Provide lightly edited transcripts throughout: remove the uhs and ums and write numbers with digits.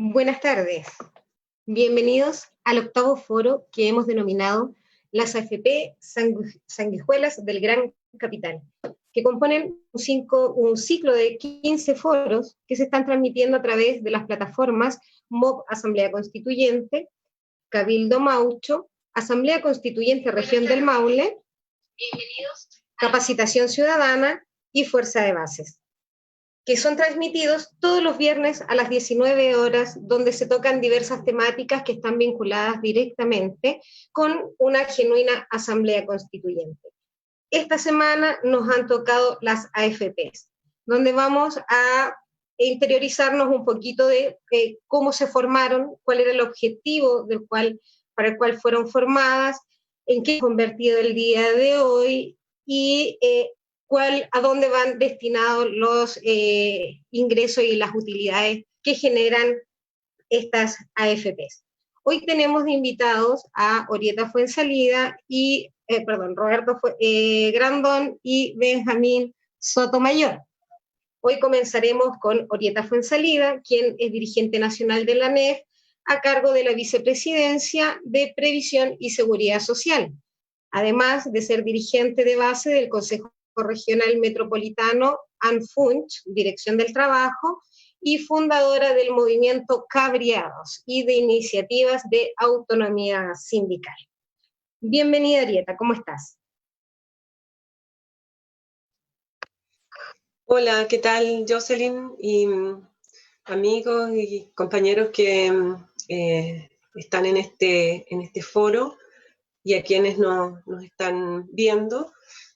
Buenas tardes. Bienvenidos al octavo foro que hemos denominado las AFP Sanguijuelas del Gran Capital, que componen un ciclo de 15 foros que se están transmitiendo a través de las plataformas MOB Asamblea Constituyente, Cabildo Maucho, Asamblea Constituyente Región del Maule, Capacitación Ciudadana y Fuerza de Bases, que son transmitidos todos los viernes a las 19 horas, donde se tocan diversas temáticas que están vinculadas directamente con una genuina asamblea constituyente. Esta semana nos han tocado las AFPs, donde vamos a interiorizarnos un poquito de cómo se formaron, cuál era el objetivo para el cual fueron formadas, en qué se ha convertido el día de hoy y a dónde van destinados los ingresos y las utilidades que generan estas AFPs. Hoy tenemos de invitados a Orieta Fuenzalida y, Roberto Grandón y Benjamín Sotomayor. Hoy comenzaremos con Orieta Fuenzalida, quien es dirigente nacional de la ANEF, a cargo de la Vicepresidencia de Previsión y Seguridad Social, además de ser dirigente de base del Consejo Regional Metropolitano ANFUNCH, Dirección del Trabajo, y fundadora del movimiento Cabriados y de iniciativas de autonomía sindical. Bienvenida, Arieta, ¿cómo estás? Hola, ¿qué tal, Jocelyn? Y amigos y compañeros que están en este foro y a quienes nos están viendo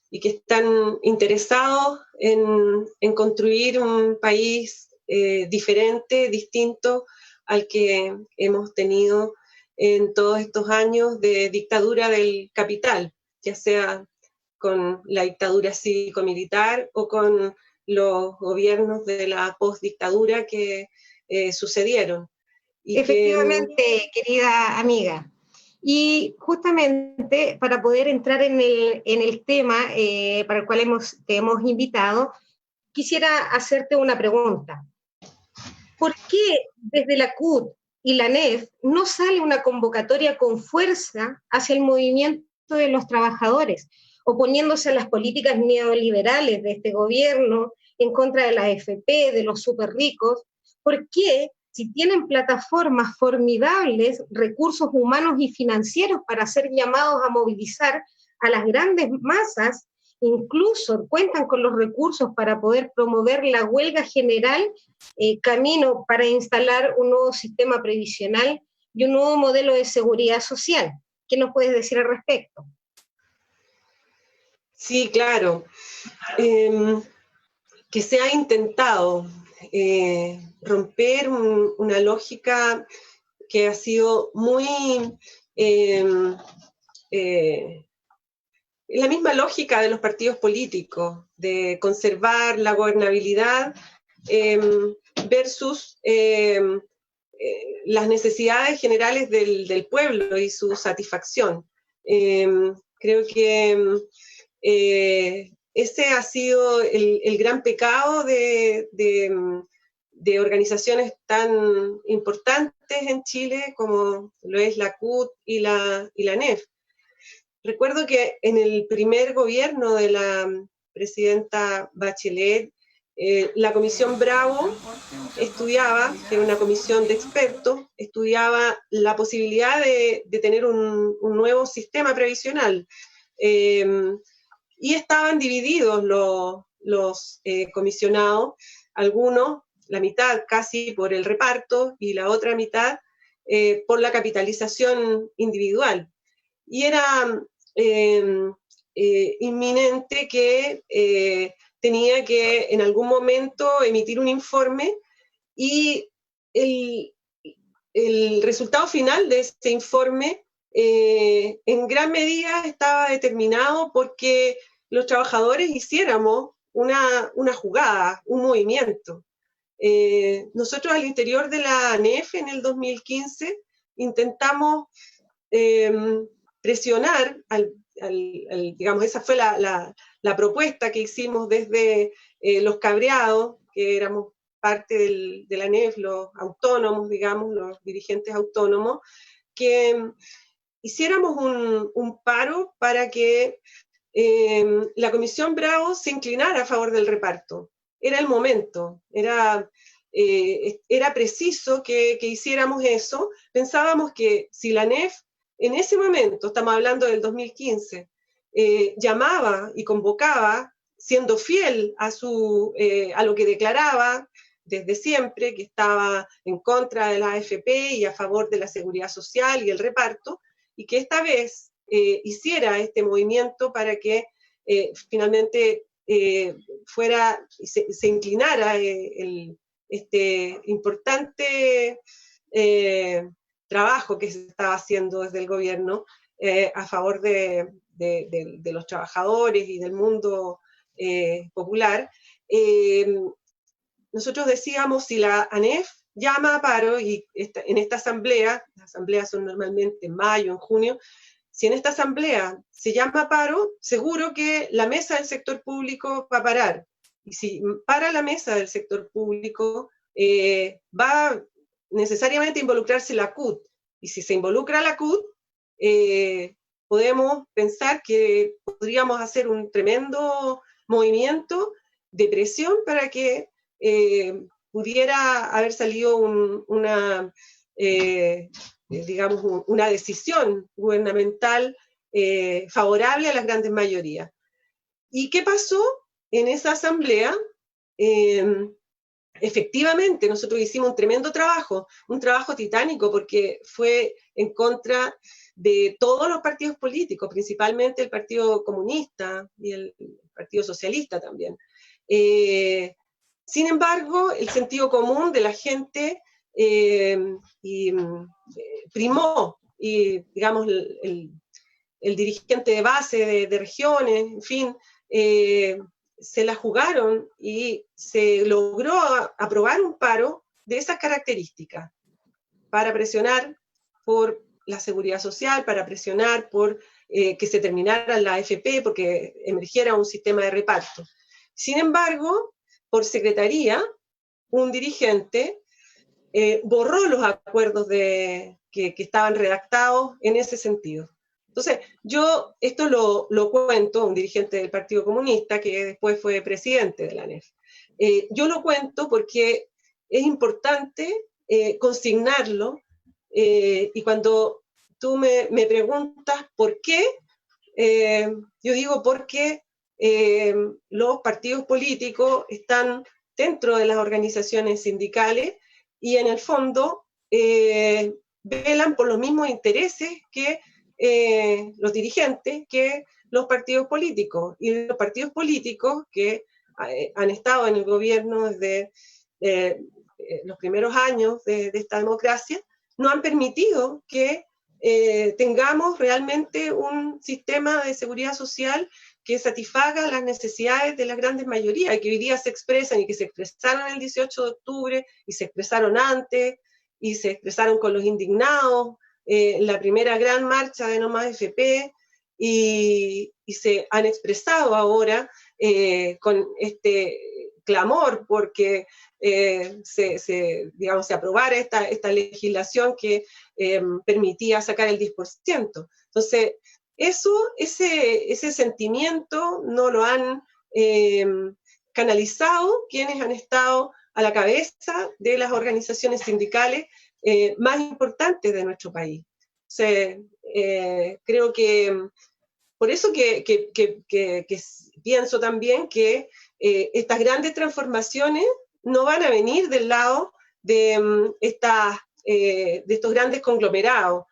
y que están interesados en construir un país diferente, distinto al que hemos tenido en todos estos años de dictadura del capital, ya sea con la dictadura cívico-militar o con los gobiernos de la postdictadura que sucedieron. Efectivamente, querida amiga. Y justamente para poder entrar en el tema para el cual te hemos invitado, quisiera hacerte una pregunta. ¿Por qué desde la CUT y la ANEF no sale una convocatoria con fuerza hacia el movimiento de los trabajadores, oponiéndose a las políticas neoliberales de este gobierno, en contra de la AFP, de los súper ricos? ¿Por qué, si tienen plataformas formidables, recursos humanos y financieros para ser llamados a movilizar a las grandes masas, incluso cuentan con los recursos para poder promover la huelga general, camino para instalar un nuevo sistema previsional y un nuevo modelo de seguridad social? ¿Qué nos puedes decir al respecto? Sí, claro. Que se ha intentado romper una lógica que ha sido muy la misma lógica de los partidos políticos, de conservar la gobernabilidad versus las necesidades generales del pueblo y su satisfacción. Creo que ese ha sido el gran pecado de organizaciones tan importantes en Chile como lo es la CUT y la ANEF. Recuerdo que en el primer gobierno de la presidenta Bachelet, la Comisión Bravo estudiaba, que era una comisión de expertos, estudiaba la posibilidad de tener un nuevo sistema previsional. Y estaban divididos los comisionados, algunos, la mitad casi por el reparto y la otra mitad por la capitalización individual. Y era inminente que tenía que en algún momento emitir un informe y el resultado final de ese informe en gran medida estaba determinado porque los trabajadores hiciéramos una jugada, un movimiento. Nosotros al interior de la ANEF en el 2015 intentamos presionar, digamos, esa fue la propuesta que hicimos desde los cabreados, que éramos parte de la ANEF, los autónomos, digamos, los dirigentes autónomos, que hiciéramos un paro para que la Comisión Bravo se inclinara a favor del reparto. Era el momento, era preciso que hiciéramos eso. Pensábamos que si la ANEF en ese momento, estamos hablando del 2015, llamaba y convocaba, siendo fiel a lo que declaraba desde siempre, que estaba en contra de la AFP y a favor de la seguridad social y el reparto, y que esta vez hiciera este movimiento para que finalmente se inclinara este importante trabajo que se estaba haciendo desde el gobierno a favor de los trabajadores y del mundo popular. Nosotros decíamos, si la ANEF llama a paro, y en esta asamblea, las asambleas son normalmente en mayo, en junio, si en esta asamblea se llama a paro, seguro que la mesa del sector público va a parar. Y si para la mesa del sector público, va necesariamente a involucrarse la CUT. Y si se involucra la CUT, podemos pensar que podríamos hacer un tremendo movimiento de presión para que pudiera haber salido digamos, una decisión gubernamental favorable a las grandes mayorías. ¿Y qué pasó en esa asamblea? Efectivamente, nosotros hicimos un trabajo titánico, porque fue en contra de todos los partidos políticos, principalmente el Partido Comunista y el Partido Socialista también. Sin embargo, el sentido común de la gente primó, y digamos, el dirigente de base de regiones, en fin, se la jugaron y se logró aprobar un paro de esas características para presionar por la seguridad social, para presionar por que se terminara la AFP, porque emergiera un sistema de reparto. Sin embargo, por secretaría, un dirigente borró los acuerdos que estaban redactados en ese sentido. Entonces, yo esto lo cuento, un dirigente del Partido Comunista, que después fue presidente de la ANEF. Yo lo cuento porque es importante consignarlo, y cuando tú me preguntas por qué, yo digo porque los partidos políticos están dentro de las organizaciones sindicales y en el fondo velan por los mismos intereses que los dirigentes, que los partidos políticos. Y los partidos políticos que han estado en el gobierno desde los primeros años de esta democracia, no han permitido que tengamos realmente un sistema de seguridad social que satisfaga las necesidades de las grandes mayorías, que hoy día se expresan y que se expresaron el 18 de octubre y se expresaron antes y se expresaron con los indignados, la primera gran marcha de No Más FP, y se han expresado ahora con este clamor porque digamos, se aprobara esta legislación que permitía sacar el 10%. Entonces, ese sentimiento no lo han canalizado quienes han estado a la cabeza de las organizaciones sindicales más importantes de nuestro país. O sea, creo que por eso que pienso también que estas grandes transformaciones no van a venir del lado de estos grandes conglomerados,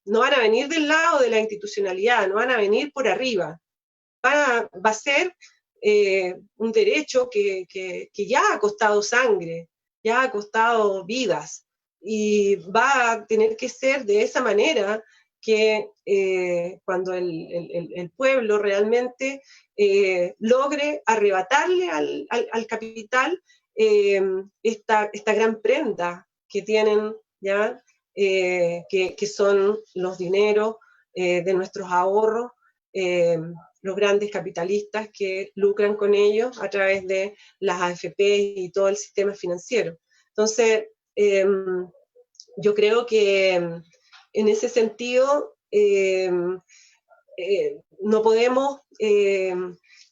no van a venir del lado de la institucionalidad, no van a venir por arriba. Va a ser un derecho que ya ha costado sangre, ya ha costado vidas, y va a tener que ser de esa manera que cuando el pueblo realmente logre arrebatarle al capital esta gran prenda que tienen, ¿ya? Que son los dineros de nuestros ahorros, los grandes capitalistas que lucran con ellos a través de las AFP y todo el sistema financiero. Entonces, yo creo que en ese sentido no podemos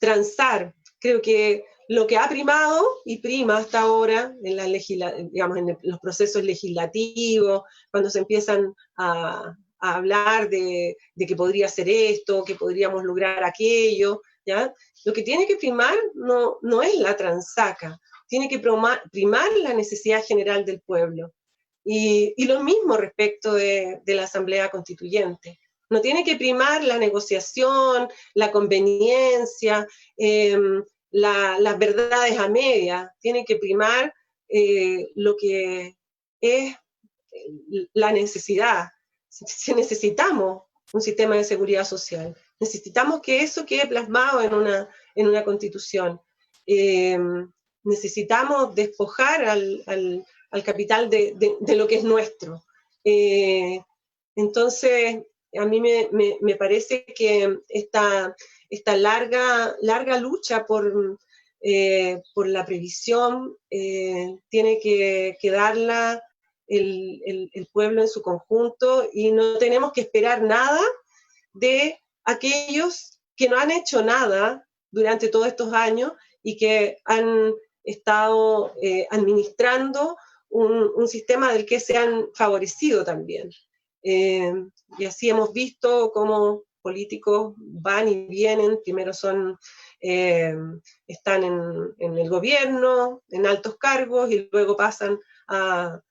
transar. Creo que lo que ha primado y prima hasta ahora digamos, en los procesos legislativos, cuando se empiezan a hablar de que podría ser esto, que podríamos lograr aquello, ¿ya? Lo que tiene que primar no es la transaca, tiene que primar la necesidad general del pueblo. Y lo mismo respecto de la Asamblea Constituyente. No tiene que primar la negociación, la conveniencia, las verdades a media, tiene que primar lo que es la necesidad. Si necesitamos un sistema de seguridad social, necesitamos que eso quede plasmado en una constitución. Necesitamos despojar al capital de lo que es nuestro. Entonces, a mí me parece que esta larga lucha por la previsión tiene que darla el pueblo en su conjunto, y no tenemos que esperar nada de aquellos que no han hecho nada durante todos estos años y que han estado administrando un sistema del que se han favorecido también. Y así hemos visto cómo políticos van y vienen, primero están en el gobierno, en altos cargos, y luego pasan a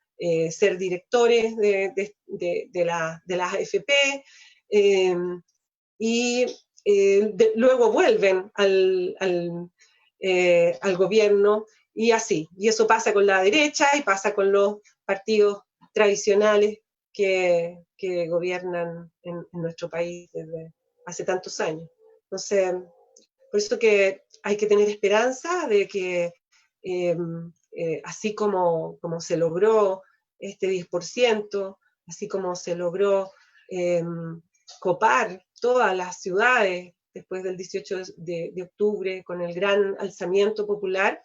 ser directores de las AFP, y luego vuelven al gobierno, y así. Y eso pasa con la derecha y pasa con los partidos tradicionales que gobiernan en nuestro país desde hace tantos años. Entonces, por eso que hay que tener esperanza de que así como se logró este 10%, así como se logró copar todas las ciudades después del 18 de octubre con el gran alzamiento popular,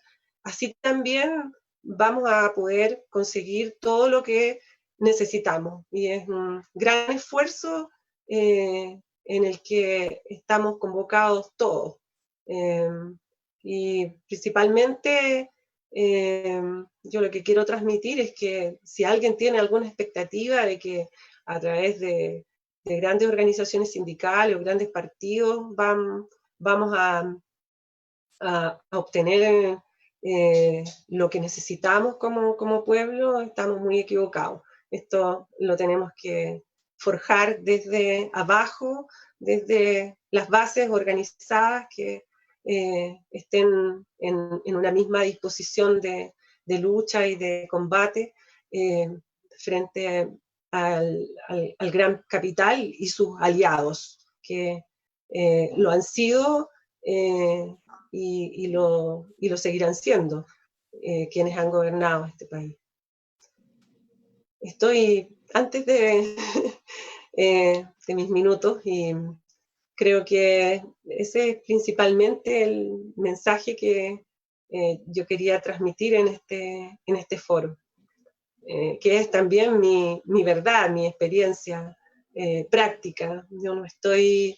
así también vamos a poder conseguir todo lo que necesitamos. Y es un gran esfuerzo en el que estamos convocados todos. Y principalmente yo lo que quiero transmitir es que si alguien tiene alguna expectativa de que a través de grandes organizaciones sindicales o grandes partidos vamos a obtener lo que necesitamos como pueblo, estamos muy equivocados. Esto lo tenemos que forjar desde abajo, desde las bases organizadas que estén en una misma disposición de lucha y de combate frente al gran capital y sus aliados, que lo han sido y lo seguirán siendo quienes han gobernado este país. Estoy antes de mis minutos, y creo que ese es principalmente el mensaje que yo quería transmitir en este foro, que es también mi verdad, mi experiencia práctica. Yo no estoy,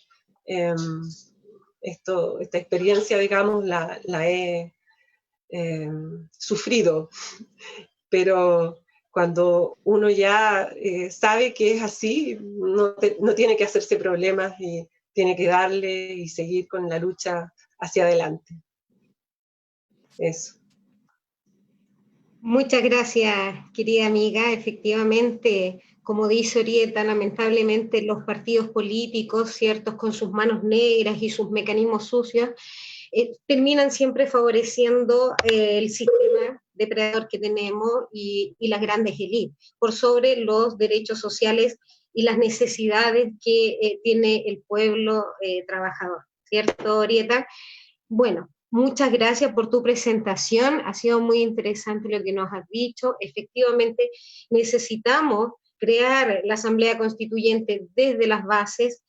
esta experiencia, digamos, la he sufrido, pero cuando uno ya sabe que es así, no tiene que hacerse problemas y tiene que darle y seguir con la lucha hacia adelante. Eso. Muchas gracias, querida amiga. Efectivamente, como dice Orieta, lamentablemente los partidos políticos, ciertos, con sus manos negras y sus mecanismos sucios, terminan siempre favoreciendo el sistema depredador que tenemos y las grandes élites, por sobre los derechos sociales y las necesidades que tiene el pueblo trabajador, ¿cierto, Orieta? Bueno, muchas gracias por tu presentación, ha sido muy interesante lo que nos has dicho. Efectivamente, necesitamos crear la Asamblea Constituyente desde las bases,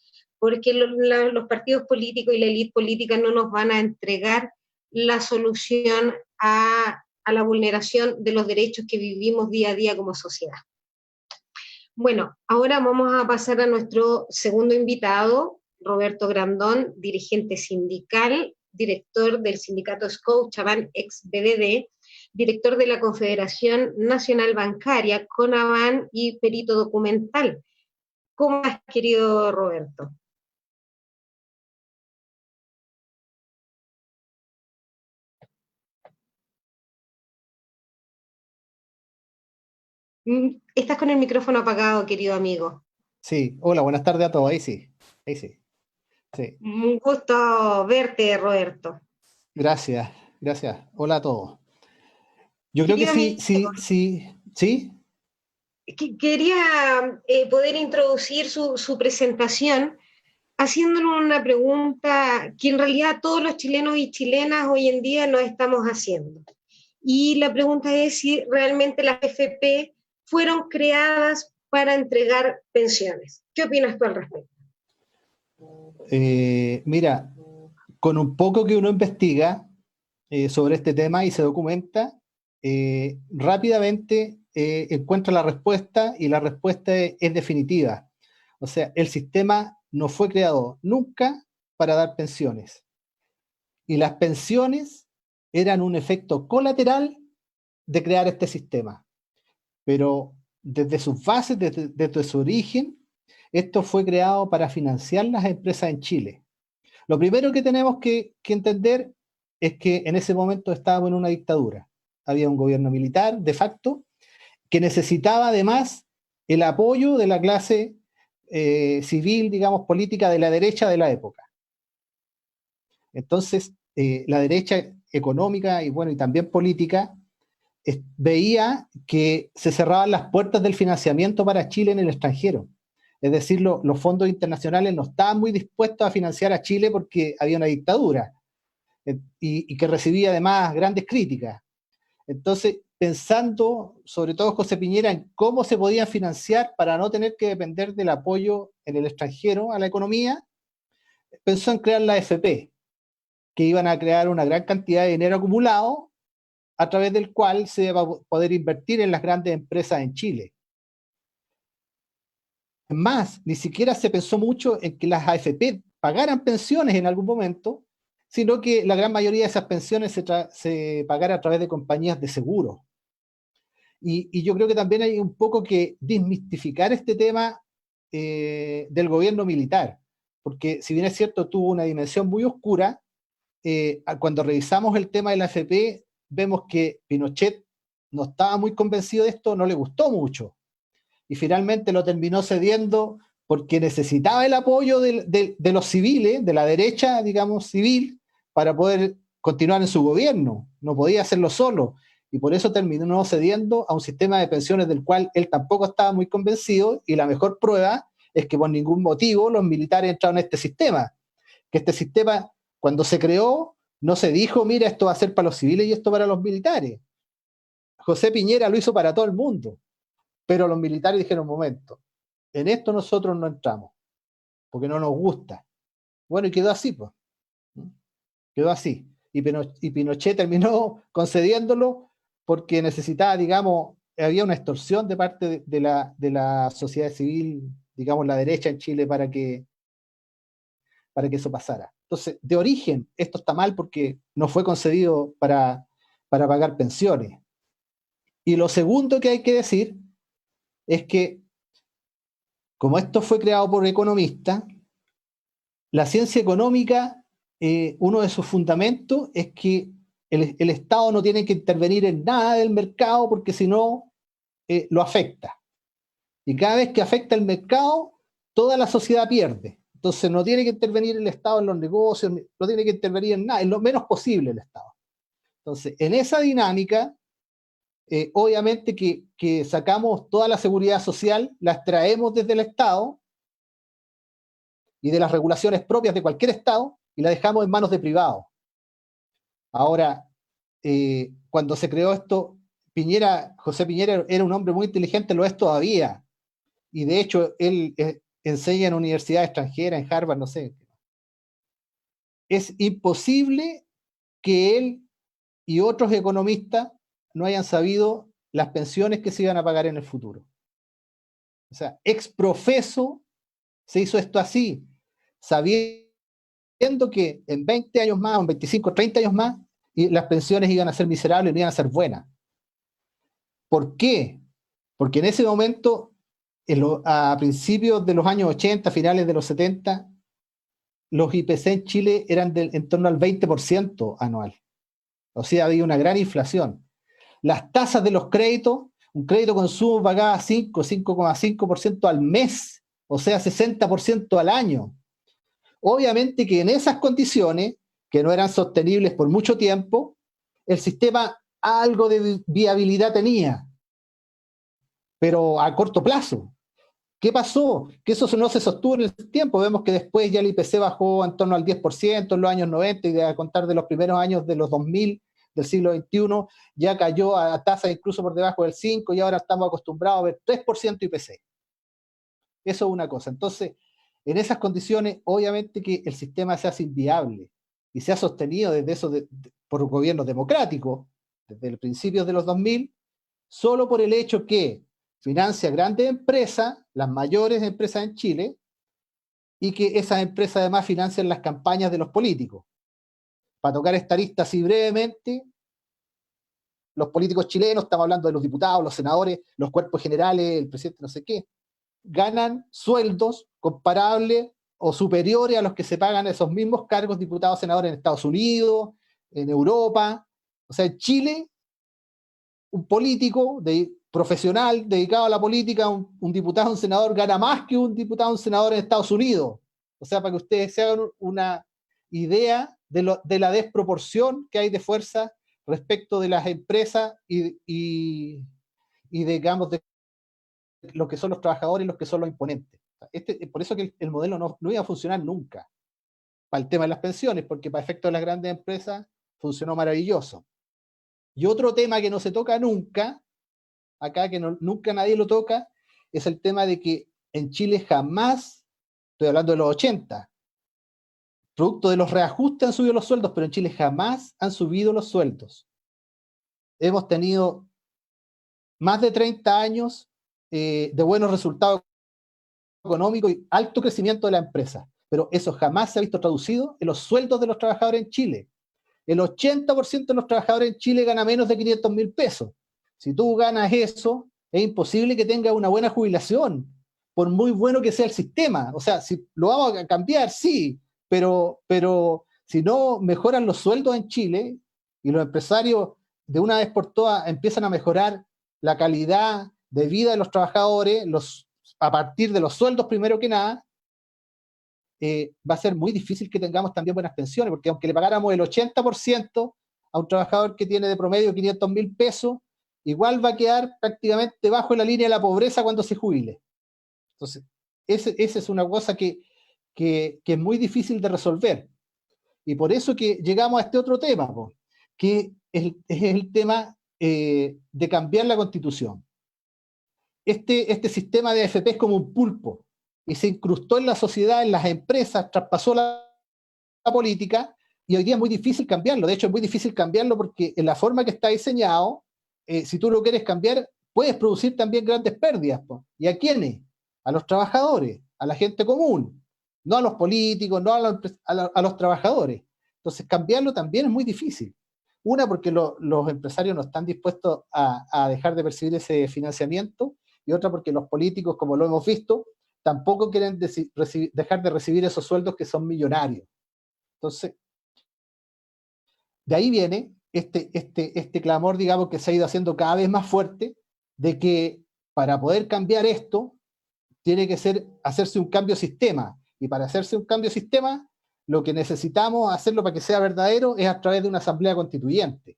porque los partidos políticos y la élite política no nos van a entregar la solución a la vulneración de los derechos que vivimos día a día como sociedad. Bueno, ahora vamos a pasar a nuestro segundo invitado, Roberto Grandón, dirigente sindical, director del sindicato Scotiabank, ex BDD, director de la Confederación Nacional Bancaria, CONABAN y perito documental. ¿Cómo has, querido Roberto? Estás con el micrófono apagado, querido amigo. Sí, hola, buenas tardes a todos. Ahí sí, ahí sí. Sí. Un gusto verte, Roberto. Gracias, gracias. Hola a todos. Yo creo que Querido sí, amigo, sí. quería poder introducir su presentación haciéndole una pregunta que en realidad todos los chilenos y chilenas hoy en día nos estamos haciendo. Y la pregunta es si realmente las AFP fueron creadas para entregar pensiones. ¿Qué opinas tú al respecto? Mira, con un poco que uno investiga sobre este tema y se documenta, rápidamente encuentra la respuesta y la respuesta es definitiva. O sea, el sistema no fue creado nunca para dar pensiones. Y las pensiones eran un efecto colateral de crear este sistema. Pero desde sus bases, desde su origen, esto fue creado para financiar las empresas en Chile. Lo primero que tenemos que entender es que en ese momento estábamos en una dictadura. Había un gobierno militar, de facto, que necesitaba además el apoyo de la clase civil, digamos, política de la derecha de la época. Entonces, la derecha económica y, bueno, y también política veía que se cerraban las puertas del financiamiento para Chile en el extranjero. Es decir, los fondos internacionales no estaban muy dispuestos a financiar a Chile porque había una dictadura y que recibía además grandes críticas. Entonces, pensando, sobre todo José Piñera, en cómo se podían financiar para no tener que depender del apoyo en el extranjero a la economía, pensó en crear la AFP, que iban a crear una gran cantidad de dinero acumulado a través del cual se va a poder invertir en las grandes empresas en Chile. Más, ni siquiera se pensó mucho en que las AFP pagaran pensiones en algún momento, sino que la gran mayoría de esas pensiones se pagara a través de compañías de seguros. Y yo creo que también hay un poco que desmistificar este tema del gobierno militar, porque si bien es cierto, tuvo una dimensión muy oscura, cuando revisamos el tema de la AFP, vemos que Pinochet no estaba muy convencido de esto, no le gustó mucho, y finalmente lo terminó cediendo porque necesitaba el apoyo de los civiles, de la derecha, digamos, civil, para poder continuar en su gobierno. No podía hacerlo solo, y por eso terminó cediendo a un sistema de pensiones del cual él tampoco estaba muy convencido, y la mejor prueba es que por ningún motivo los militares entraron en este sistema, que este sistema, cuando se creó, no se dijo, mira, esto va a ser para los civiles y esto para los militares. José Piñera lo hizo para todo el mundo, pero los militares dijeron, un momento, en esto nosotros no entramos, porque no nos gusta. Bueno, y quedó así, pues. Quedó así. Y Pinochet terminó concediéndolo porque necesitaba, digamos, había una extorsión de parte de la sociedad civil, digamos, la derecha en Chile para que eso pasara. Entonces, de origen, esto está mal porque no fue concedido para pagar pensiones. Y lo segundo que hay que decir es que, como esto fue creado por economistas, la ciencia económica, uno de sus fundamentos es que el Estado no tiene que intervenir en nada del mercado porque si no, lo afecta. Y cada vez que afecta el mercado, toda la sociedad pierde. Entonces no tiene que intervenir el Estado en los negocios, no tiene que intervenir en nada, en lo menos posible el Estado. Entonces, en esa dinámica, obviamente que sacamos toda la seguridad social, la extraemos desde el Estado y de las regulaciones propias de cualquier Estado y la dejamos en manos de privados. Ahora, cuando se creó esto, José Piñera era un hombre muy inteligente, lo es todavía, y de hecho él enseña en universidades extranjeras, en Harvard, no sé. Es imposible que él y otros economistas no hayan sabido las pensiones que se iban a pagar en el futuro. O sea, ex profeso se hizo esto así, sabiendo que en 20 años más, o en 25, 30 años más, y las pensiones iban a ser miserables y no iban a ser buenas. ¿Por qué? Porque en ese momento, a principios de los años 80, finales de los 70, los IPC en Chile eran en torno al 20% anual. O sea, había una gran inflación. Las tasas de los créditos, un crédito consumo pagaba 5,5% al mes, o sea, 60% al año. Obviamente que en esas condiciones, que no eran sostenibles por mucho tiempo, el sistema algo de viabilidad tenía, pero a corto plazo. ¿Qué pasó? Que eso no se sostuvo en el tiempo. Vemos que después ya el IPC bajó en torno al 10% en los años 90 y a contar de los primeros años de los 2000 del siglo XXI ya cayó a tasas incluso por debajo del 5% y ahora estamos acostumbrados a ver 3% IPC. Eso es una cosa. Entonces, en esas condiciones, obviamente que el sistema se hace inviable y se ha sostenido desde eso por gobiernos democráticos, desde el principio de los 2000, solo por el hecho que financia grandes empresas, las mayores empresas en Chile, y que esas empresas además financian las campañas de los políticos. Para tocar esta lista así brevemente, los políticos chilenos, estamos hablando de los diputados, los senadores, los cuerpos generales, el presidente no sé qué, ganan sueldos comparables o superiores a los que se pagan esos mismos cargos diputados, senadores en Estados Unidos, en Europa. O sea, en Chile, un político profesional dedicado a la política, un diputado, un senador, gana más que un diputado, un senador en Estados Unidos. O sea, para que ustedes se hagan una idea de la desproporción que hay de fuerza respecto de las empresas y digamos, de lo que son los trabajadores y los que son los imponentes. Por eso que el modelo no iba a funcionar nunca para el tema de las pensiones, porque para efectos de las grandes empresas funcionó maravilloso. Y otro tema que no se toca nunca, acá que nunca nadie lo toca, es el tema de que en Chile jamás, estoy hablando de los 80, producto de los reajustes han subido los sueldos, pero en Chile jamás han subido los sueldos. Hemos tenido más de 30 años de buenos resultados económicos y alto crecimiento de la empresa, pero eso jamás se ha visto traducido en los sueldos de los trabajadores en Chile. El 80% de los trabajadores en Chile gana menos de 500.000 pesos. Si tú ganas eso, es imposible que tengas una buena jubilación, por muy bueno que sea el sistema. O sea, si lo vamos a cambiar, sí, pero si no mejoran los sueldos en Chile y los empresarios de una vez por todas empiezan a mejorar la calidad de vida de los trabajadores, a partir de los sueldos primero que nada, va a ser muy difícil que tengamos también buenas pensiones, porque aunque le pagáramos el 80% a un trabajador que tiene de promedio 500.000 pesos, igual va a quedar prácticamente bajo la línea de la pobreza cuando se jubile. Entonces, esa es una cosa que es muy difícil de resolver. Y por eso que llegamos a este otro tema, que es el tema de cambiar la Constitución. Este sistema de AFP es como un pulpo y se incrustó en la sociedad, en las empresas, traspasó la política y hoy día es muy difícil cambiarlo. De hecho, es muy difícil cambiarlo porque en la forma que está diseñado, si tú lo quieres cambiar, puedes producir también grandes pérdidas. ¿Y a quiénes? A los trabajadores, a la gente común, no a los políticos, no a los trabajadores. Entonces, cambiarlo también es muy difícil. Una, porque los empresarios no están dispuestos a dejar de percibir ese financiamiento, y otra porque los políticos, como lo hemos visto, tampoco quieren dejar de recibir esos sueldos que son millonarios. Entonces, de ahí viene este clamor, digamos, que se ha ido haciendo cada vez más fuerte, de que para poder cambiar esto, tiene que hacerse un cambio de sistema. Y para hacerse un cambio de sistema, lo que necesitamos hacerlo para que sea verdadero es a través de una asamblea constituyente.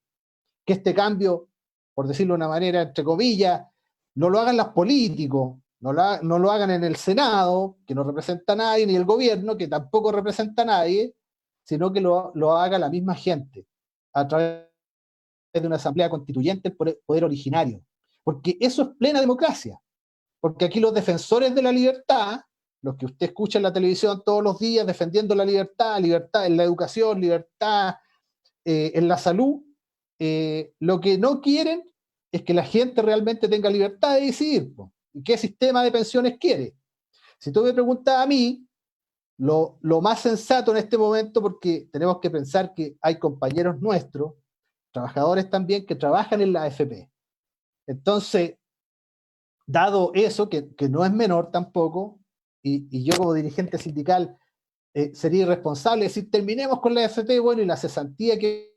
Que este cambio, por decirlo de una manera, entre comillas, no lo hagan los políticos, no lo hagan en el Senado, que no representa a nadie, ni el gobierno, que tampoco representa a nadie, sino que lo haga la misma gente, a través de una asamblea constituyente, el poder originario. Porque eso es plena democracia. Porque aquí los defensores de la libertad los que usted escucha en la televisión todos los días defendiendo la libertad, libertad en la educación, libertad en la salud, lo que no quieren es que la gente realmente tenga libertad de decidir, po. ¿Y qué sistema de pensiones quiere? Si tú me preguntas a mí, lo más sensato en este momento, porque tenemos que pensar que hay compañeros nuestros, trabajadores también, que trabajan en la AFP. Entonces, dado eso, que no es menor tampoco, y yo como dirigente sindical sería irresponsable decir, terminemos con la AFP, bueno, y la cesantía, ¿qué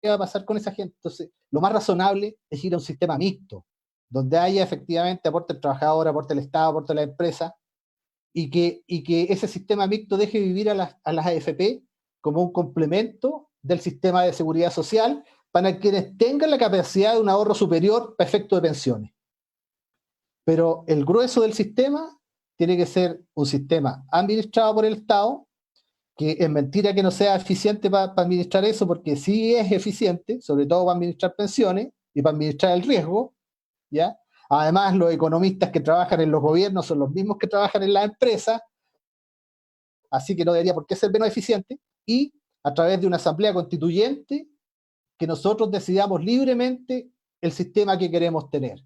va a pasar con esa gente? Entonces, lo más razonable es ir a un sistema mixto, donde haya efectivamente aporte el trabajador, aporte el Estado, aporte la empresa, y que ese sistema mixto deje vivir a las AFP como un complemento del sistema de seguridad social para quienes tengan la capacidad de un ahorro superior para efecto de pensiones. Pero el grueso del sistema tiene que ser un sistema administrado por el Estado, que es mentira que no sea eficiente para administrar eso, porque sí es eficiente, sobre todo para administrar pensiones y para administrar el riesgo, ¿ya? Además, los economistas que trabajan en los gobiernos son los mismos que trabajan en las empresas, así que no debería por qué ser menos eficiente, y a través de una asamblea constituyente que nosotros decidamos libremente el sistema que queremos tener.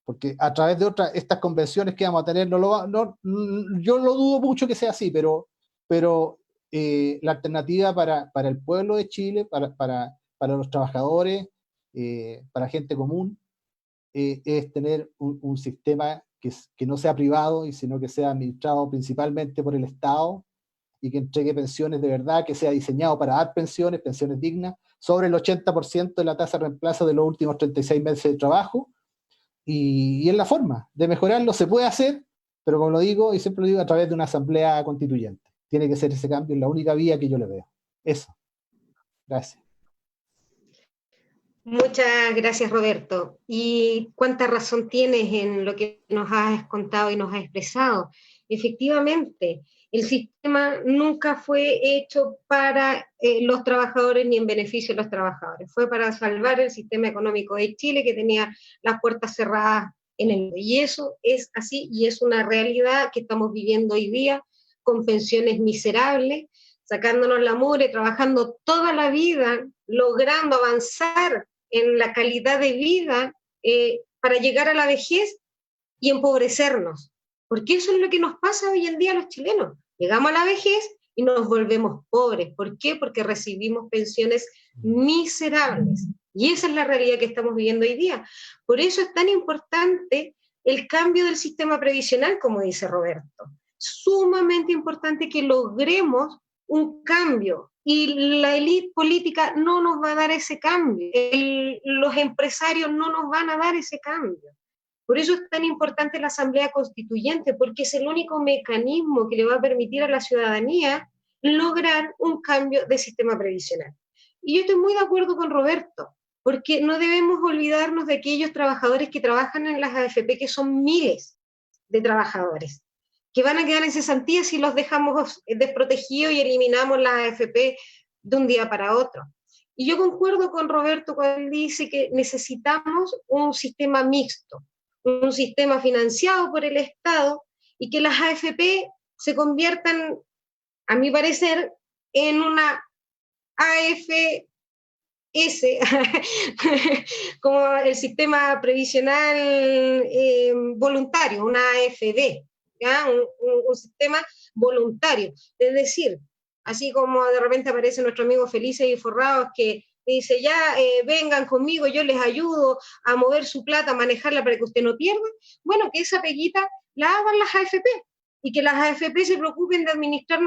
Porque a través de estas convenciones que vamos a tener, yo lo dudo mucho que sea así, pero la alternativa para el pueblo de Chile, para los trabajadores, para gente común, es tener un sistema que no sea privado, y sino que sea administrado principalmente por el Estado, y que entregue pensiones de verdad, que sea diseñado para dar pensiones dignas, sobre el 80% de la tasa de reemplazo de los últimos 36 meses de trabajo, y es la forma de mejorarlo. Se puede hacer, pero como lo digo, y siempre lo digo, a través de una asamblea constituyente. Tiene que ser ese cambio, es la única vía que yo le veo. Eso. Gracias. Muchas gracias, Roberto. Y cuánta razón tienes en lo que nos has contado y nos has expresado. Efectivamente, el sistema nunca fue hecho para los trabajadores ni en beneficio de los trabajadores. Fue para salvar el sistema económico de Chile, que tenía las puertas cerradas en el mundo. Y eso es así, y es una realidad que estamos viviendo hoy día, con pensiones miserables, sacándonos la mugre, trabajando toda la vida, logrando avanzar en la calidad de vida para llegar a la vejez y empobrecernos. Porque eso es lo que nos pasa hoy en día a los chilenos. Llegamos a la vejez y nos volvemos pobres. ¿Por qué? Porque recibimos pensiones miserables. Y esa es la realidad que estamos viviendo hoy día. Por eso es tan importante el cambio del sistema previsional, como dice Roberto. Sumamente importante que logremos un cambio, y la élite política no nos va a dar ese cambio, los empresarios no nos van a dar ese cambio. Por eso es tan importante la Asamblea Constituyente, porque es el único mecanismo que le va a permitir a la ciudadanía lograr un cambio de sistema previsional. Y yo estoy muy de acuerdo con Roberto, porque no debemos olvidarnos de aquellos trabajadores que trabajan en las AFP, que son miles de trabajadores, que van a quedar en cesantía si los dejamos desprotegidos y eliminamos la AFP de un día para otro. Y yo concuerdo con Roberto cuando él dice que necesitamos un sistema mixto, un sistema financiado por el Estado, y que las AFP se conviertan, a mi parecer, en una AFS, como el sistema previsional voluntario, una AFD, ¿ya? Un sistema voluntario. Es decir, así como de repente aparece nuestro amigo Felices y Forrados, que dice, ya vengan conmigo, yo les ayudo a mover su plata, a manejarla para que usted no pierda. Bueno, que esa peguita la hagan las AFP, y que las AFP se preocupen de administrar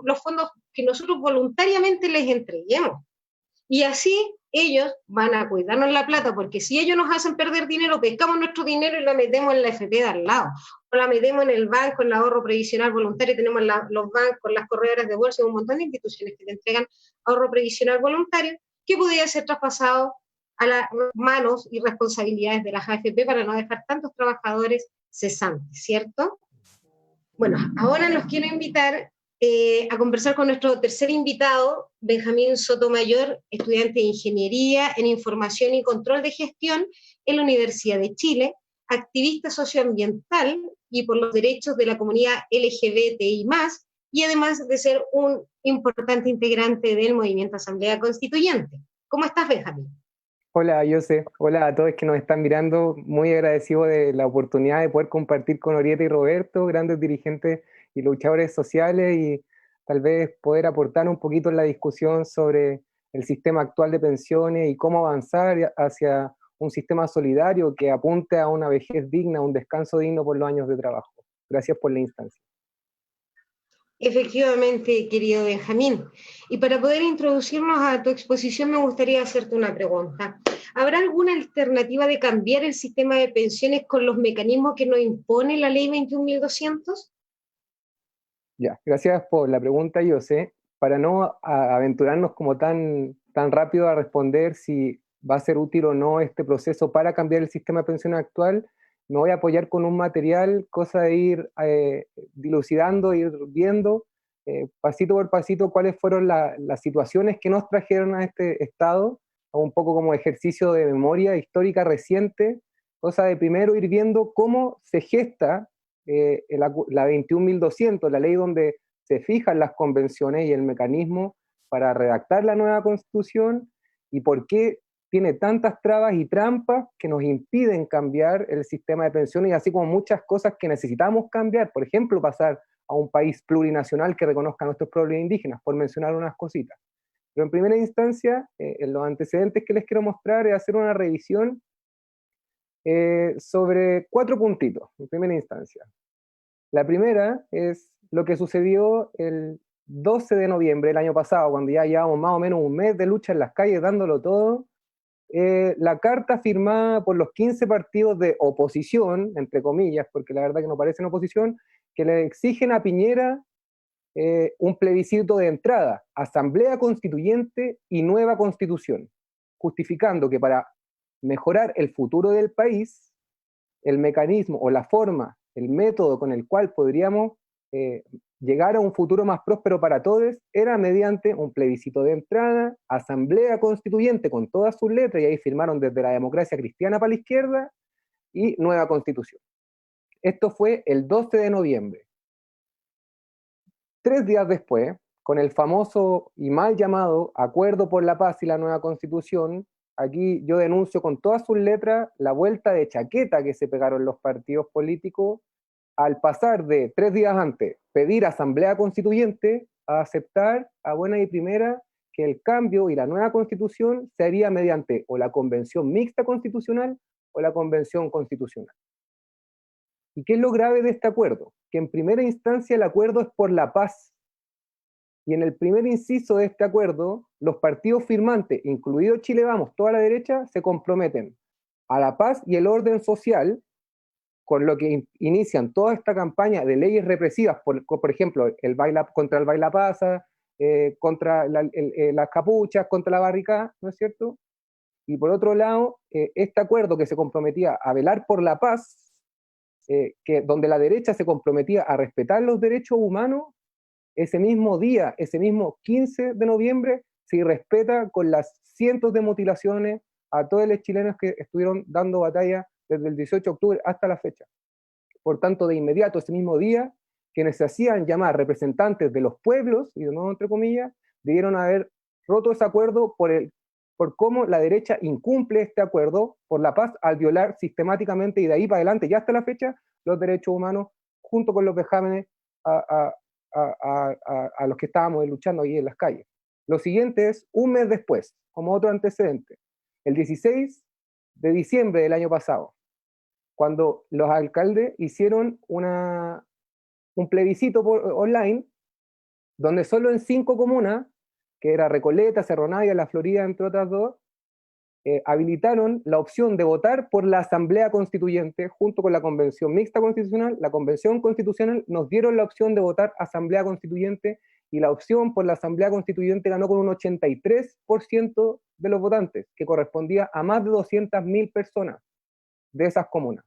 los fondos que nosotros voluntariamente les entreguemos. Y así ellos van a cuidarnos la plata, porque si ellos nos hacen perder dinero, pescamos nuestro dinero y la metemos en la AFP de al lado, o la metemos en el banco, en el ahorro previsional voluntario. Tenemos los bancos, las corredoras de bolsa, un montón de instituciones que te entregan ahorro previsional voluntario, que podría ser traspasado a las manos y responsabilidades de las AFP para no dejar tantos trabajadores cesantes, ¿cierto? Bueno, ahora los quiero invitar a conversar con nuestro tercer invitado, Benjamín Sotomayor, estudiante de Ingeniería en Información y Control de Gestión en la Universidad de Chile, activista socioambiental y por los derechos de la comunidad LGBTI+, y además de ser un importante integrante del movimiento Asamblea Constituyente. ¿Cómo estás, Benjamín? Hola, José. Hola a todos que nos están mirando. Muy agradecido de la oportunidad de poder compartir con Orieta y Roberto, grandes dirigentes y luchadores sociales, y tal vez poder aportar un poquito en la discusión sobre el sistema actual de pensiones y cómo avanzar hacia un sistema solidario que apunte a una vejez digna, un descanso digno por los años de trabajo. Gracias por la instancia. Efectivamente, querido Benjamín. Y para poder introducirnos a tu exposición, me gustaría hacerte una pregunta. ¿Habrá alguna alternativa de cambiar el sistema de pensiones con los mecanismos que nos impone la ley 21.200? Ya, gracias por la pregunta, José. Para no aventurarnos como tan rápido a responder si va a ser útil o no este proceso para cambiar el sistema de pensiones actual, me voy a apoyar con un material, cosa de ir dilucidando, ir viendo pasito por pasito cuáles fueron las situaciones que nos trajeron a este estado, un poco como ejercicio de memoria histórica reciente, cosa de primero ir viendo cómo se gesta la 21.200, la ley donde se fijan las convenciones y el mecanismo para redactar la nueva constitución, y por qué tiene tantas trabas y trampas que nos impiden cambiar el sistema de pensiones, y así como muchas cosas que necesitamos cambiar, por ejemplo, pasar a un país plurinacional que reconozca nuestros pueblos indígenas, por mencionar unas cositas. Pero en primera instancia, en los antecedentes que les quiero mostrar es hacer una revisión sobre 4 puntitos, en primera instancia. La primera es lo que sucedió el 12 de noviembre del año pasado, cuando ya llevamos más o menos un mes de lucha en las calles dándolo todo. La carta firmada por los 15 partidos de oposición, entre comillas, porque la verdad que no parecen oposición, que le exigen a Piñera un plebiscito de entrada, asamblea constituyente y nueva constitución, justificando que para mejorar el futuro del país, el mecanismo o la forma, el método con el cual podríamos llegar a un futuro más próspero para todos era mediante un plebiscito de entrada, asamblea constituyente con todas sus letras, y ahí firmaron desde la democracia cristiana para la izquierda, y nueva constitución. Esto fue el 12 de noviembre. 3 días después, con el famoso y mal llamado Acuerdo por la Paz y la Nueva Constitución, aquí yo denuncio con todas sus letras la vuelta de chaqueta que se pegaron los partidos políticos al pasar de 3 días antes pedir asamblea constituyente a aceptar a buena y primera que el cambio y la nueva constitución se haría mediante o la convención mixta constitucional o la convención constitucional. ¿Y qué es lo grave de este acuerdo? Que en primera instancia el acuerdo es por la paz. Y en el primer inciso de este acuerdo, los partidos firmantes, incluido Chile Vamos, toda la derecha, se comprometen a la paz y el orden social, con lo que inician toda esta campaña de leyes represivas, por ejemplo, contra el bailapasa, contra las capuchas, contra la barricada, ¿no es cierto? Y por otro lado, este acuerdo que se comprometía a velar por la paz, donde la derecha se comprometía a respetar los derechos humanos, ese mismo día, ese mismo 15 de noviembre, se irrespeta con las cientos de mutilaciones a todos los chilenos que estuvieron dando batalla desde el 18 de octubre hasta la fecha. Por tanto, de inmediato, ese mismo día, quienes se hacían llamar representantes de los pueblos, y de nuevo entre comillas, debieron haber roto ese acuerdo por cómo la derecha incumple este acuerdo por la paz al violar sistemáticamente, y de ahí para adelante, ya hasta la fecha, los derechos humanos, junto con los vejámenes a los que estábamos luchando ahí en las calles. Lo siguiente es, un mes después, como otro antecedente, el 16 de diciembre del año pasado, cuando los alcaldes hicieron un plebiscito online, donde solo en 5 comunas, que era Recoleta, Cerro Navia, La Florida, entre otras 2, habilitaron la opción de votar por la Asamblea Constituyente junto con la Convención Mixta Constitucional. La Convención Constitucional nos dieron la opción de votar Asamblea Constituyente, y la opción por la Asamblea Constituyente ganó con un 83% de los votantes, que correspondía a más de 200.000 personas de esas comunas,